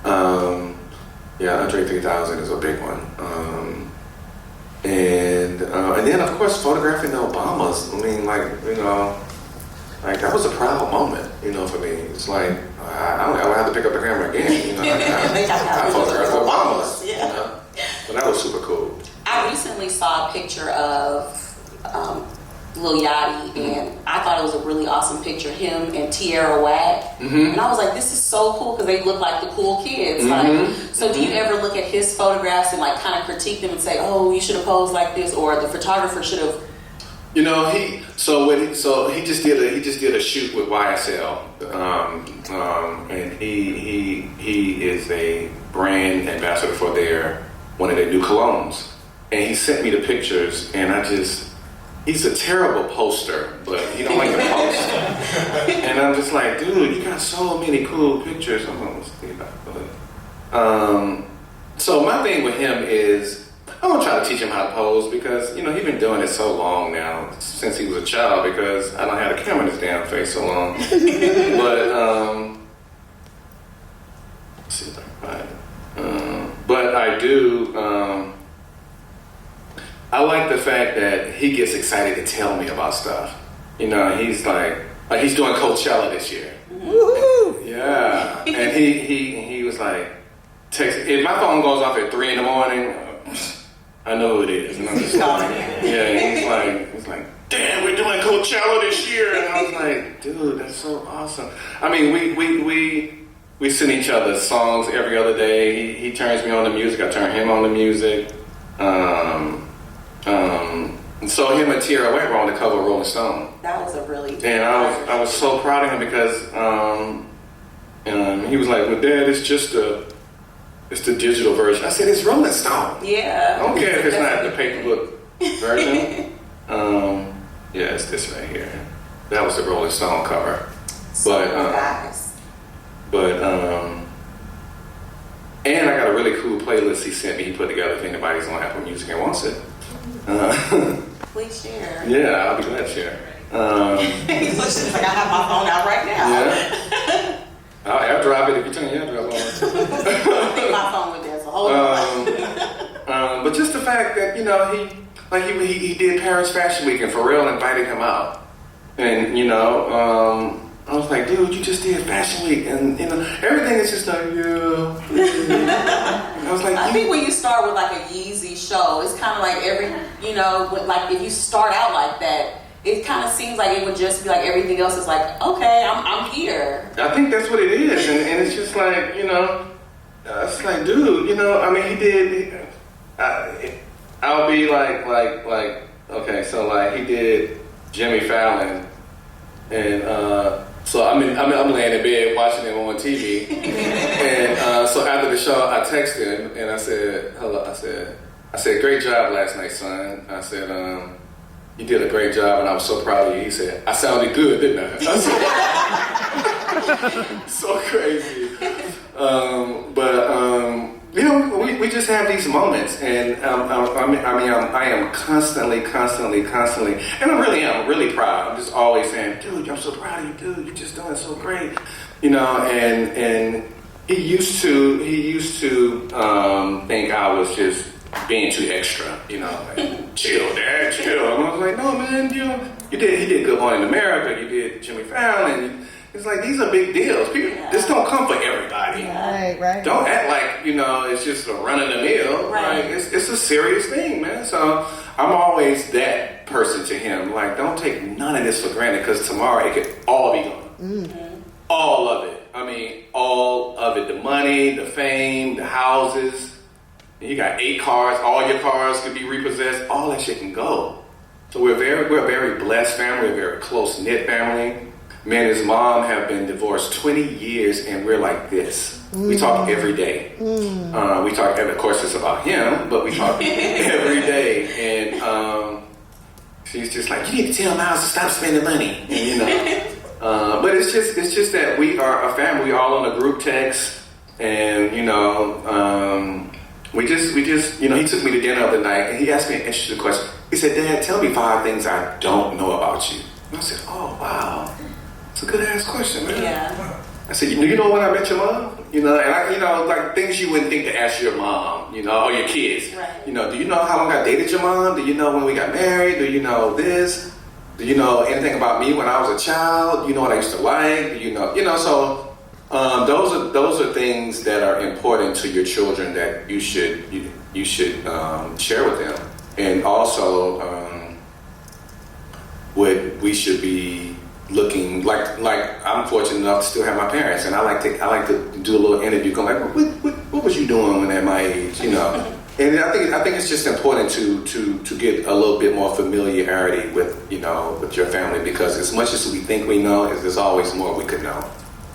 Andre 3000 is a big one. And then of course photographing the Obamas. That was a proud moment, for me. It's like, I don't ever have to pick up the camera again. I photographed the Obamas, But that was super cool. I recently saw a picture of Lil Yachty, and I thought it was a really awesome picture, him and Tierra Whack. And I was like, this is so cool because they look like the cool kids. So do you ever look at his photographs and like kind of critique them and say, oh, you should have posed like this, or the photographer should have? He just did a shoot with YSL, and he is a brand ambassador for one of their new colognes, and he sent me the pictures, and he's a terrible poster, but he don't like to post, and I'm just like, dude, you got so many cool pictures. I'm gonna see about it. So my thing with him is, I'm gonna try to teach him how to pose because he's been doing it so long now, since he was a child, because I don't have a camera in his damn face so long. But let's see if I can find it. But I do. I like the fact that he gets excited to tell me about stuff. He's like he's doing Coachella this year. Woohoo! Yeah, and he was like, text. If my phone goes off at 3 in the morning, I know who it is. And I'm just like, yeah, he's like, damn, we're doing Coachella this year. And I was like, dude, that's so awesome. I mean, we send each other songs every other day. He turns me on to music. I turn him on to music. And so him and Tierra White were on the cover of Rolling Stone. That was a really. And I was so proud of him because he was like, well, Dad, it's the digital version. I said, it's Rolling Stone. Yeah. I don't care if it's not the paperbook version. Yeah, it's this right here. That was the Rolling Stone cover. And I got a really cool playlist he sent me. He put together if anybody's on Apple Music and wants it. Please share. Yeah, I'll be glad to share. He's like, I have my phone out right now. Yeah. I'll AirDrop it if you turn your AirDrop on. I think my phone would dance a whole lot. But just the fact that, you know, he did Paris Fashion Week and Pharrell invited him out. And, you know, I was like, dude, you just did Fashion Week. And, you know, everything is just like, yeah. I was like, I think when you start with like a Yeezy show, it's kind of like like if you start out like that, it kind of seems like it would just be like everything else is like, okay, I'm here. I think that's what it is. And it's just like, you know, it's like, dude, you know, I mean, he did, I'll be like, okay, so like he did Jimmy Fallon. And so I'm laying in bed watching him on TV. And so after the show, I texted him and I said, hello, I said, great job last night, son. I said, you did a great job and I was so proud of you. He said, I sounded good, didn't I? I said, so crazy. You know, we just have these moments, and I am constantly, and I'm really proud. I'm just always saying, dude, I'm so proud of you, dude. You're just doing so great, you know. And he used to think I was just being too extra, you know, like, chill, Dad, chill. And I was like, no, man, you know, he did Good Morning America, you did Jimmy Fallon. It's like, these are big deals. People, this don't come for everybody. Right. Don't act like, you know, it's just a run of the mill. Right. Like, it's a serious thing, man. So I'm always that person to him. Like, don't take none of this for granted, because tomorrow it could all be gone. Mm-hmm. All of it. I mean, all of it. The money, the fame, the houses. You got 8 cars. All your cars could be repossessed. All that shit can go. So we're a very blessed family. We're a very close-knit family. Me and his mom have been divorced 20 years, and we're like this. We talk every day. We talk, and of course it's about him, but we talk every day. And she's just like, you need to tell Miles to stop spending money. And, you know, but it's just that we are a family. We're all on a group text, and you know, we just, you know, he took me to dinner the other night, and he asked me an interesting question. He said, Dad, tell me 5 things I don't know about you. And I said, oh wow. It's a good ass question, man. Yeah. I said, you know when I met your mom? You know, and I, you know, like things you wouldn't think to ask your mom, you know, or your kids. Right. You know, do you know how long I dated your mom? Do you know when we got married? Do you know this? Do you know anything about me when I was a child? Do you know what I used to like? Do you know, so those are things that are important to your children that you should share with them. And also, what we should be looking like I'm fortunate enough to still have my parents, and I like to do a little interview going like, what was you doing when at my age, you know? And I think it's just important to get a little bit more familiarity with, you know, with your family, because as much as we think we know, there's always more we could know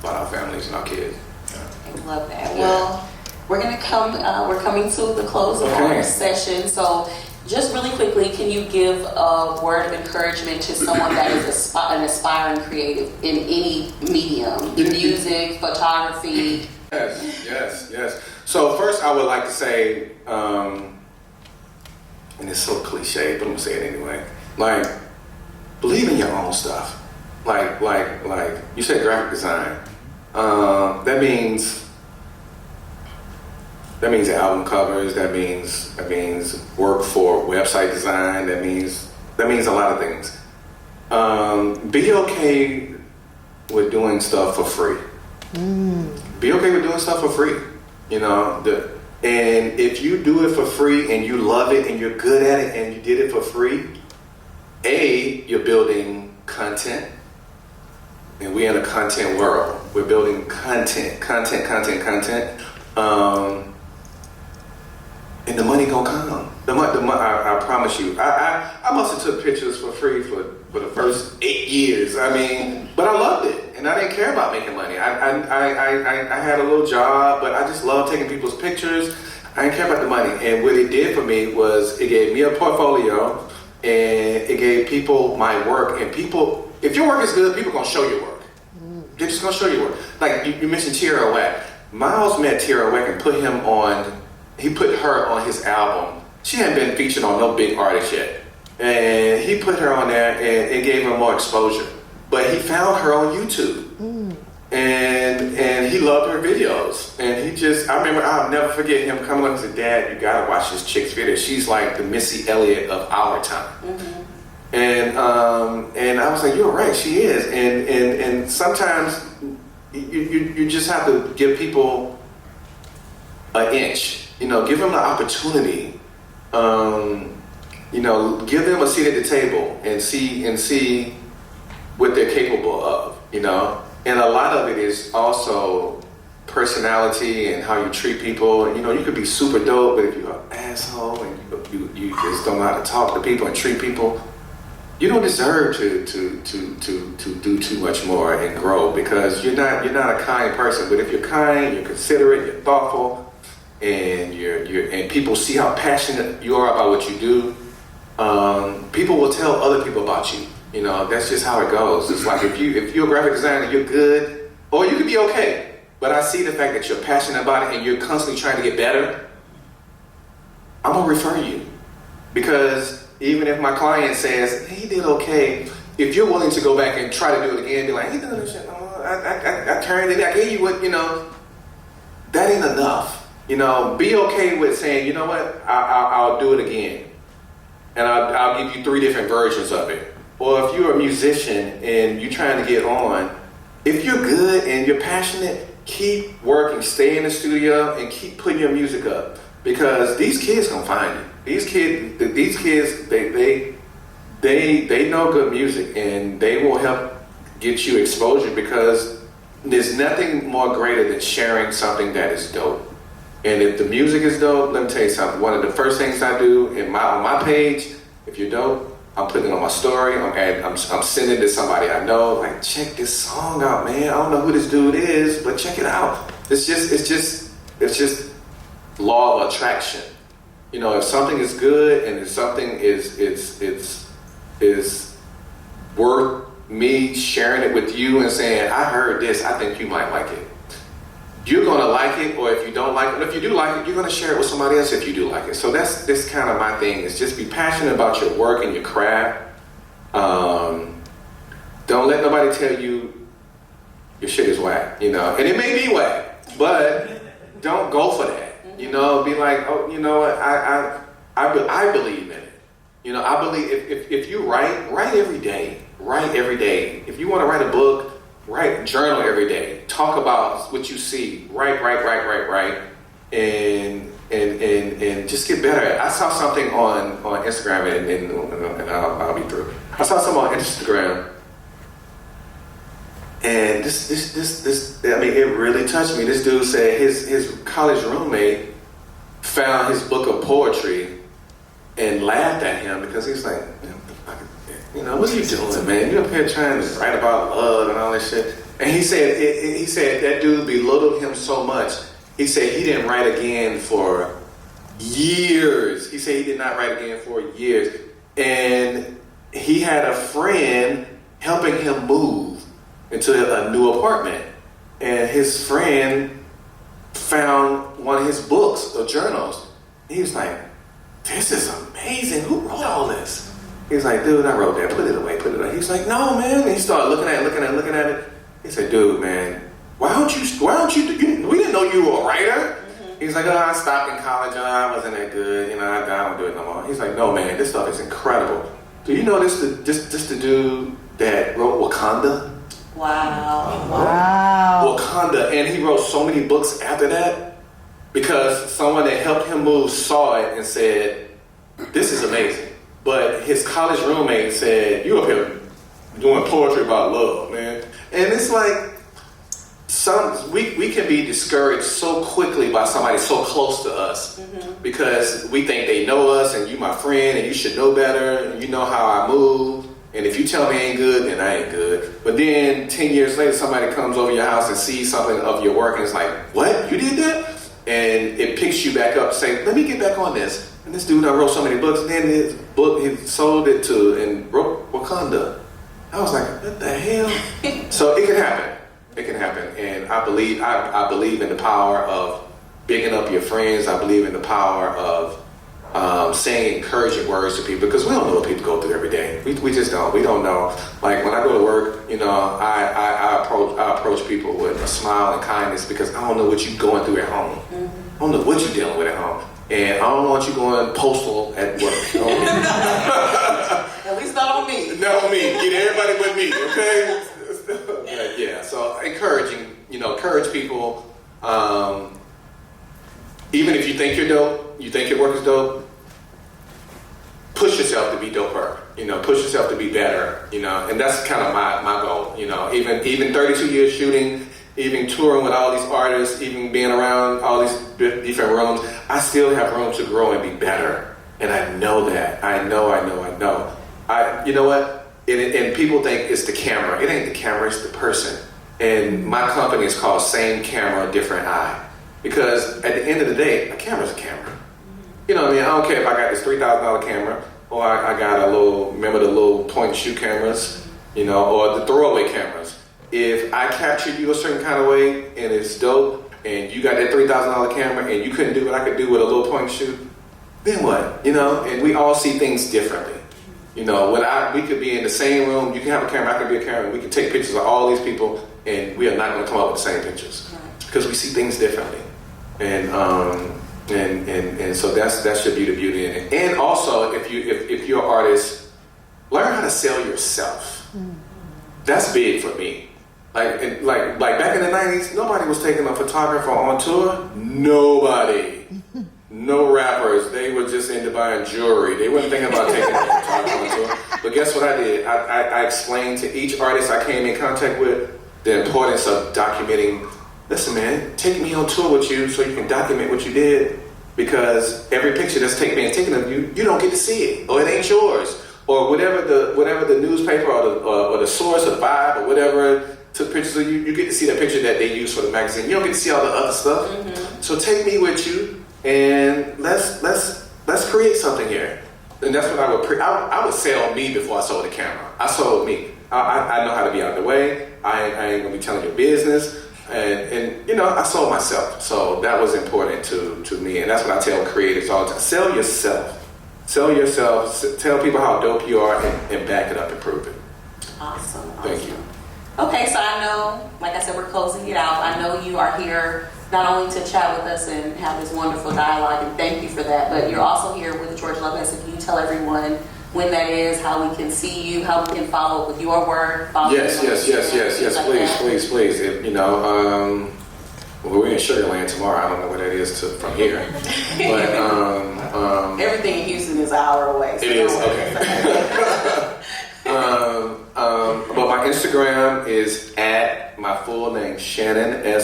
about our families and our kids. I love that. Yeah. Well, we're coming to the close of our session, so just really quickly, can you give a word of encouragement to someone that is an aspiring creative in any medium, music, photography? Yes. So first I would like to say, and it's so cliche, but I'm gonna say it anyway, like, believe in your own stuff. Like you said graphic design. That means album covers, that means work for website design, that means a lot of things. Be okay with doing stuff for free. Be okay with doing stuff for free. You know, and if you do it for free and you love it and you're good at it and you did it for free, you're building content. And we're in a content world. We're building content. And the money gonna come. I promise you. I must have took pictures for free for the first 8 years. I mean, but I loved it, and I didn't care about making money. I had a little job, but I just loved taking people's pictures. I didn't care about the money, and what it did for me was it gave me a portfolio, and it gave people my work. And people, if your work is good, people gonna show your work. They're just gonna show your work. Like you mentioned Tierra Whack. Miles met Tierra Whack and put him on. He put her on his album. She hadn't been featured on no big artist yet. And he put her on there and it gave her more exposure. But he found her on YouTube. And he loved her videos. And he just, I remember, I'll never forget him coming up and said, Dad, you gotta watch this chick's video. She's like the Missy Elliott of our time. And I was like, you're right, she is. And sometimes you just have to give people an inch. You know, give them the opportunity. You know, give them a seat at the table and see what they're capable of. You know, and a lot of it is also personality and how you treat people. You know, you could be super dope, but if you're an asshole and you just don't know how to talk to people and treat people, you don't deserve to do too much more and grow, because you're not a kind person. But if you're kind, you're considerate, you're thoughtful, and and people see how passionate you are about what you do, people will tell other people about you. You know, that's just how it goes. It's like if you're a graphic designer, you're good, or you could be okay. But I see the fact that you're passionate about it and you're constantly trying to get better, I'm gonna refer you. Because even if my client says, hey, he did okay, if you're willing to go back and try to do it again, be like, he did this shit, I turned it, I gave you what, you know, that ain't enough. You know, be okay with saying, you know what, I'll do it again. And I'll give you 3 different versions of it. Or if you're a musician and you're trying to get on, if you're good and you're passionate, keep working, stay in the studio and keep putting your music up. Because these kids gonna find you. These kids, they know good music and they will help get you exposure, because there's nothing more greater than sharing something that is dope. And if the music is dope, let me tell you something. One of the first things I do on my page, if you're dope, I'm putting it on my story. I'm sending it to somebody I know. Like, check this song out, man. I don't know who this dude is, but check it out. It's just law of attraction. You know, if something is good and if something is worth me sharing it with you and saying, I heard this, I think you might like it. You're gonna like it, or if you don't like it, if you do like it, you're gonna share it with somebody else if you do like it. So that's kind of my thing, is just be passionate about your work and your craft. Don't let nobody tell you your shit is whack, you know, and it may be whack, but don't go for that. You know, be like, oh, you know what, I believe in it. You know, I believe if you write every day. Write every day. If you want to write a book, write, journal every day. Talk about what you see. Write, and just get better at it. I saw something on Instagram, and I'll be through. I saw something on Instagram, and this I mean, it really touched me. This dude said his college roommate found his book of poetry and laughed at him because he's like, you know, what are you doing, man? You're up here trying to write about love and all that shit. And he said that dude belittled him so much. He said he didn't write again for years. He said he did not write again for years. And he had a friend helping him move into a new apartment. And his friend found one of his books or journals. He was like, this is amazing. Who wrote all this? He was like, dude, I wrote that. Put it away. He was like, no, man. And he started looking at it. He said, dude, man, why don't you, we didn't know you were a writer. He's like, oh, I stopped in college. I wasn't that good. You know, I don't do it no more. He's like, no, man, this stuff is incredible. Do you know this the dude that wrote Wakanda? Wow. Wakanda. And he wrote so many books after that. because someone that helped him move saw it and said, this is amazing. But his college roommate said, you up here doing poetry about love, man. And it's like, we can be discouraged so quickly by somebody so close to us because we think they know us and you my friend and you should know better and you know how I move. And if you tell me I ain't good, then I ain't good. But then 10 years later, somebody comes over your house and sees something of your work and it's like, what? You did that? And it picks you back up, say, let me get back on this. And this dude, I wrote so many books. And then his book, he sold it to and wrote Wakanda. I was like, what the hell? So it can happen. It can happen. And I believe in the power of bigging up your friends. I believe in the power of saying encouraging words to people, because we don't know what people go through every day. We just don't. We don't know. Like when I go to work, you know, I approach people with a smile and kindness because I don't know what you're going through at home. I don't know what you're dealing with at home. And I don't want you going postal at work. At least not on me. Not on me. Get everybody but me, okay? Yeah, so encouraging, you know, encourage people. Even if you think you're dope, you think your work is dope, push yourself to be doper, you know, push yourself to be better, you know, and that's kind of my goal, you know, even 32 years shooting, even touring with all these artists, even being around all these different rooms, I still have room to grow and be better. And I know that. I know. You know what? And people think it's the camera. It ain't the camera, it's the person. And my company is called Same Camera, Different Eye. Because at the end of the day, a camera's a camera. You know what I mean? I don't care if I got this $3,000 camera or I got remember the little point and shoot cameras, you know, or the throwaway cameras. If I captured you a certain kind of way and it's dope and you got that $3,000 camera and you couldn't do what I could do with a little point and shoot, then what? You know, and we all see things differently. You know, we could be in the same room, you can have a camera, I could be a camera, we can take pictures of all these people and we are not going to come up with the same pictures because we see things differently. And so that's your beauty in it. And also, if you're an artist, learn how to sell yourself. That's big for me. Like back in the 90s, nobody was taking a photographer on tour. Nobody. No rappers. They were just into buying jewelry. They weren't thinking about taking a photographer on tour. But guess what I did? I explained to each artist I came in contact with the importance of documenting. Listen, man, take me on tour with you so you can document what you did, because every picture that's being taken of you, you don't get to see it, or it ain't yours, or whatever the newspaper or the source or the Vibe or whatever took pictures of you, you get to see that picture that they used for the magazine. You don't get to see all the other stuff. So take me with you and let's create something here. And that's what I would sell me before I sold the camera. I sold me. I know how to be out of the way. I ain't gonna be telling your business. And you know, I sold myself. So that was important to me. And that's what I tell creatives all the time. Sell yourself. Sell yourself. Tell people how dope you are and back it up and prove it. Awesome. Thank you. Okay, so I know, like I said, we're closing it out. I know you are here not only to chat with us and have this wonderful dialogue, and thank you for that, but you're also here with the George Lopez. If you tell everyone when that is, how we can see you, how we can follow up with your work. Yes. Please. If, you know, we're in Sugarland tomorrow. I don't know where that is from here, but Everything in Houston is an hour away. So it is okay. But my Instagram is at my full name, Shannon, SHANNON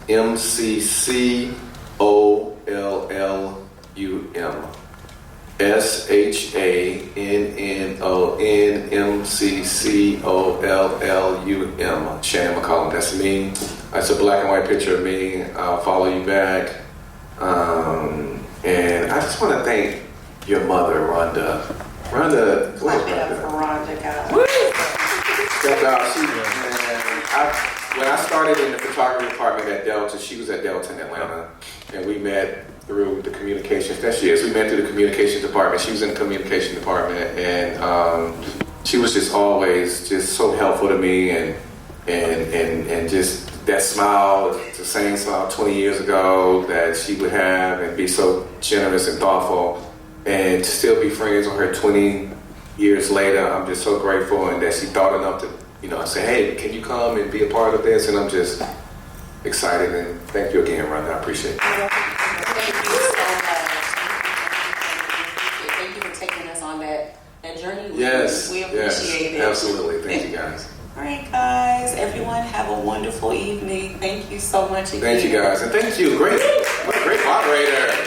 MCCOLLUM. SHANNONMCCOLLUM. Shannon McCollum. That's me. That's a black and white picture of me. I'll follow you back. And I just want to thank your mother, Rhonda. Rhonda, Clap it up for Rhonda, guys. When I started in the photography department at Delta, she was at Delta in Atlanta, and we met through the communications. There she is. We met through the communications department. She was in the communication department, and she was just always just so helpful to me, and just that smile, the same smile 20 years ago that she would have, and be so generous and thoughtful, and to still be friends with her 20 years later. I'm just so grateful, and that she thought enough to, you know, say, hey, can you come and be a part of this? And I'm just excited, and thank you again, Rhonda. I appreciate it. Thank you so much. Thank you for taking us on that journey. Yes. We appreciate it. Absolutely. Thank you, guys. All right, guys. Everyone have a wonderful evening. Thank you so much again. Thank you, guys. And thank you. Great. What a great moderator. Yes.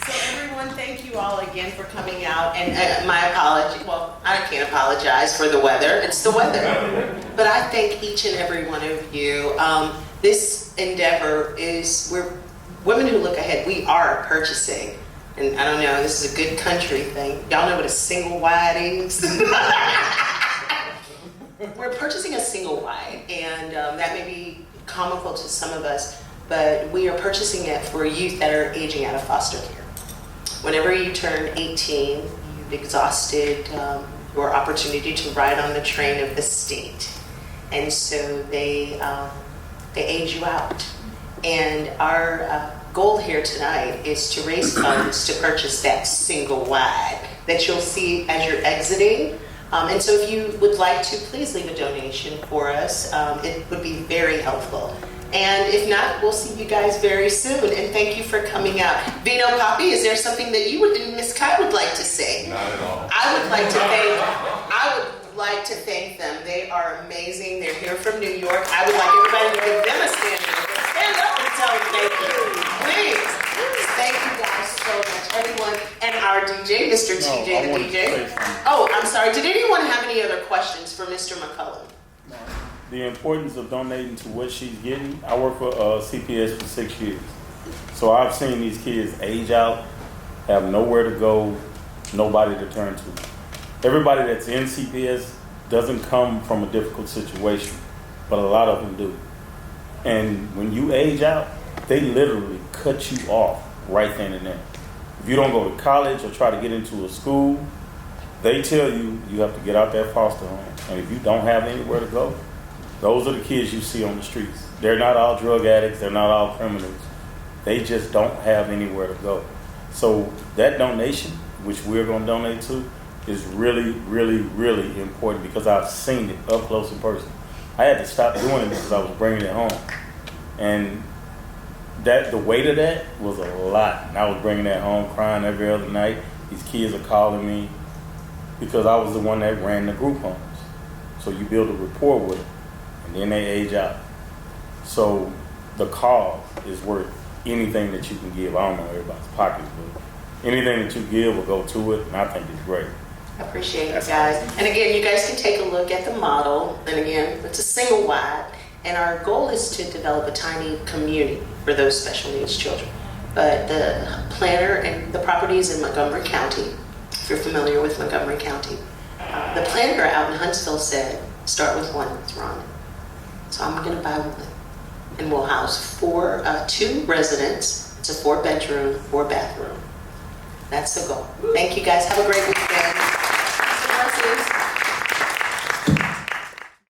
So everyone, thank you all again for coming out. And my apology, well, I can't apologize for the weather. It's the weather. But I thank each and every one of you. This endeavor is, we're women who look ahead. We are purchasing. And I don't know, this is a good country thing. Y'all know what a single wide is? We're purchasing a single wide, and that may be comical to some of us, but we are purchasing it for youth that are aging out of foster care. Whenever you turn 18, you've exhausted your opportunity to ride on the train of the state. And so they age you out. And our goal here tonight is to raise funds to purchase that single wide that you'll see as you're exiting. And so if you would like to, please leave a donation for us. It would be very helpful. And if not, we'll see you guys very soon. And thank you for coming out. Vino Poppy, is there something that you and Miss Kai would like to say? Not at all. I would like to thank them. They are amazing. They're here from New York. I would like everybody to give them a stand up and tell them thank you. Please. Thank you guys so much. Everyone, and our DJ, Mr. TJ the DJ. Oh, I'm sorry. Did anyone have any other questions for Mr. McCollum? The importance of donating to what she's getting. I worked for CPS for 6 years. So I've seen these kids age out, have nowhere to go, nobody to turn to. Everybody that's in CPS doesn't come from a difficult situation, but a lot of them do. And when you age out, they literally cut you off right then and there. If you don't go to college or try to get into a school, they tell you you have to get out that foster home. And if you don't have anywhere to go, those are the kids you see on the streets. They're not all drug addicts. They're not all criminals. They just don't have anywhere to go. So that donation, which we're going to donate to, is really, really, really important because I've seen it up close and personal. I had to stop doing it because I was bringing it home. And the weight of that was a lot. And I was bringing that home crying every other night. These kids are calling me because I was the one that ran the group homes. So you build a rapport with them, and then they age out. So the cause is worth anything that you can give. I don't know everybody's pockets, but anything that you give will go to it, and I think it's great. I appreciate it, guys. And again, you guys can take a look at the model. And again, it's a single wide. And our goal is to develop a tiny community for those special needs children. But the planner and the property is in Montgomery County, if you're familiar with Montgomery County. The planner out in Huntsville said, start with one, it's Ron. So I'm gonna buy one. And we'll house 2 residents. It's a 4-bedroom, 4-bathroom. That's the goal. Thank you guys, have a great weekend.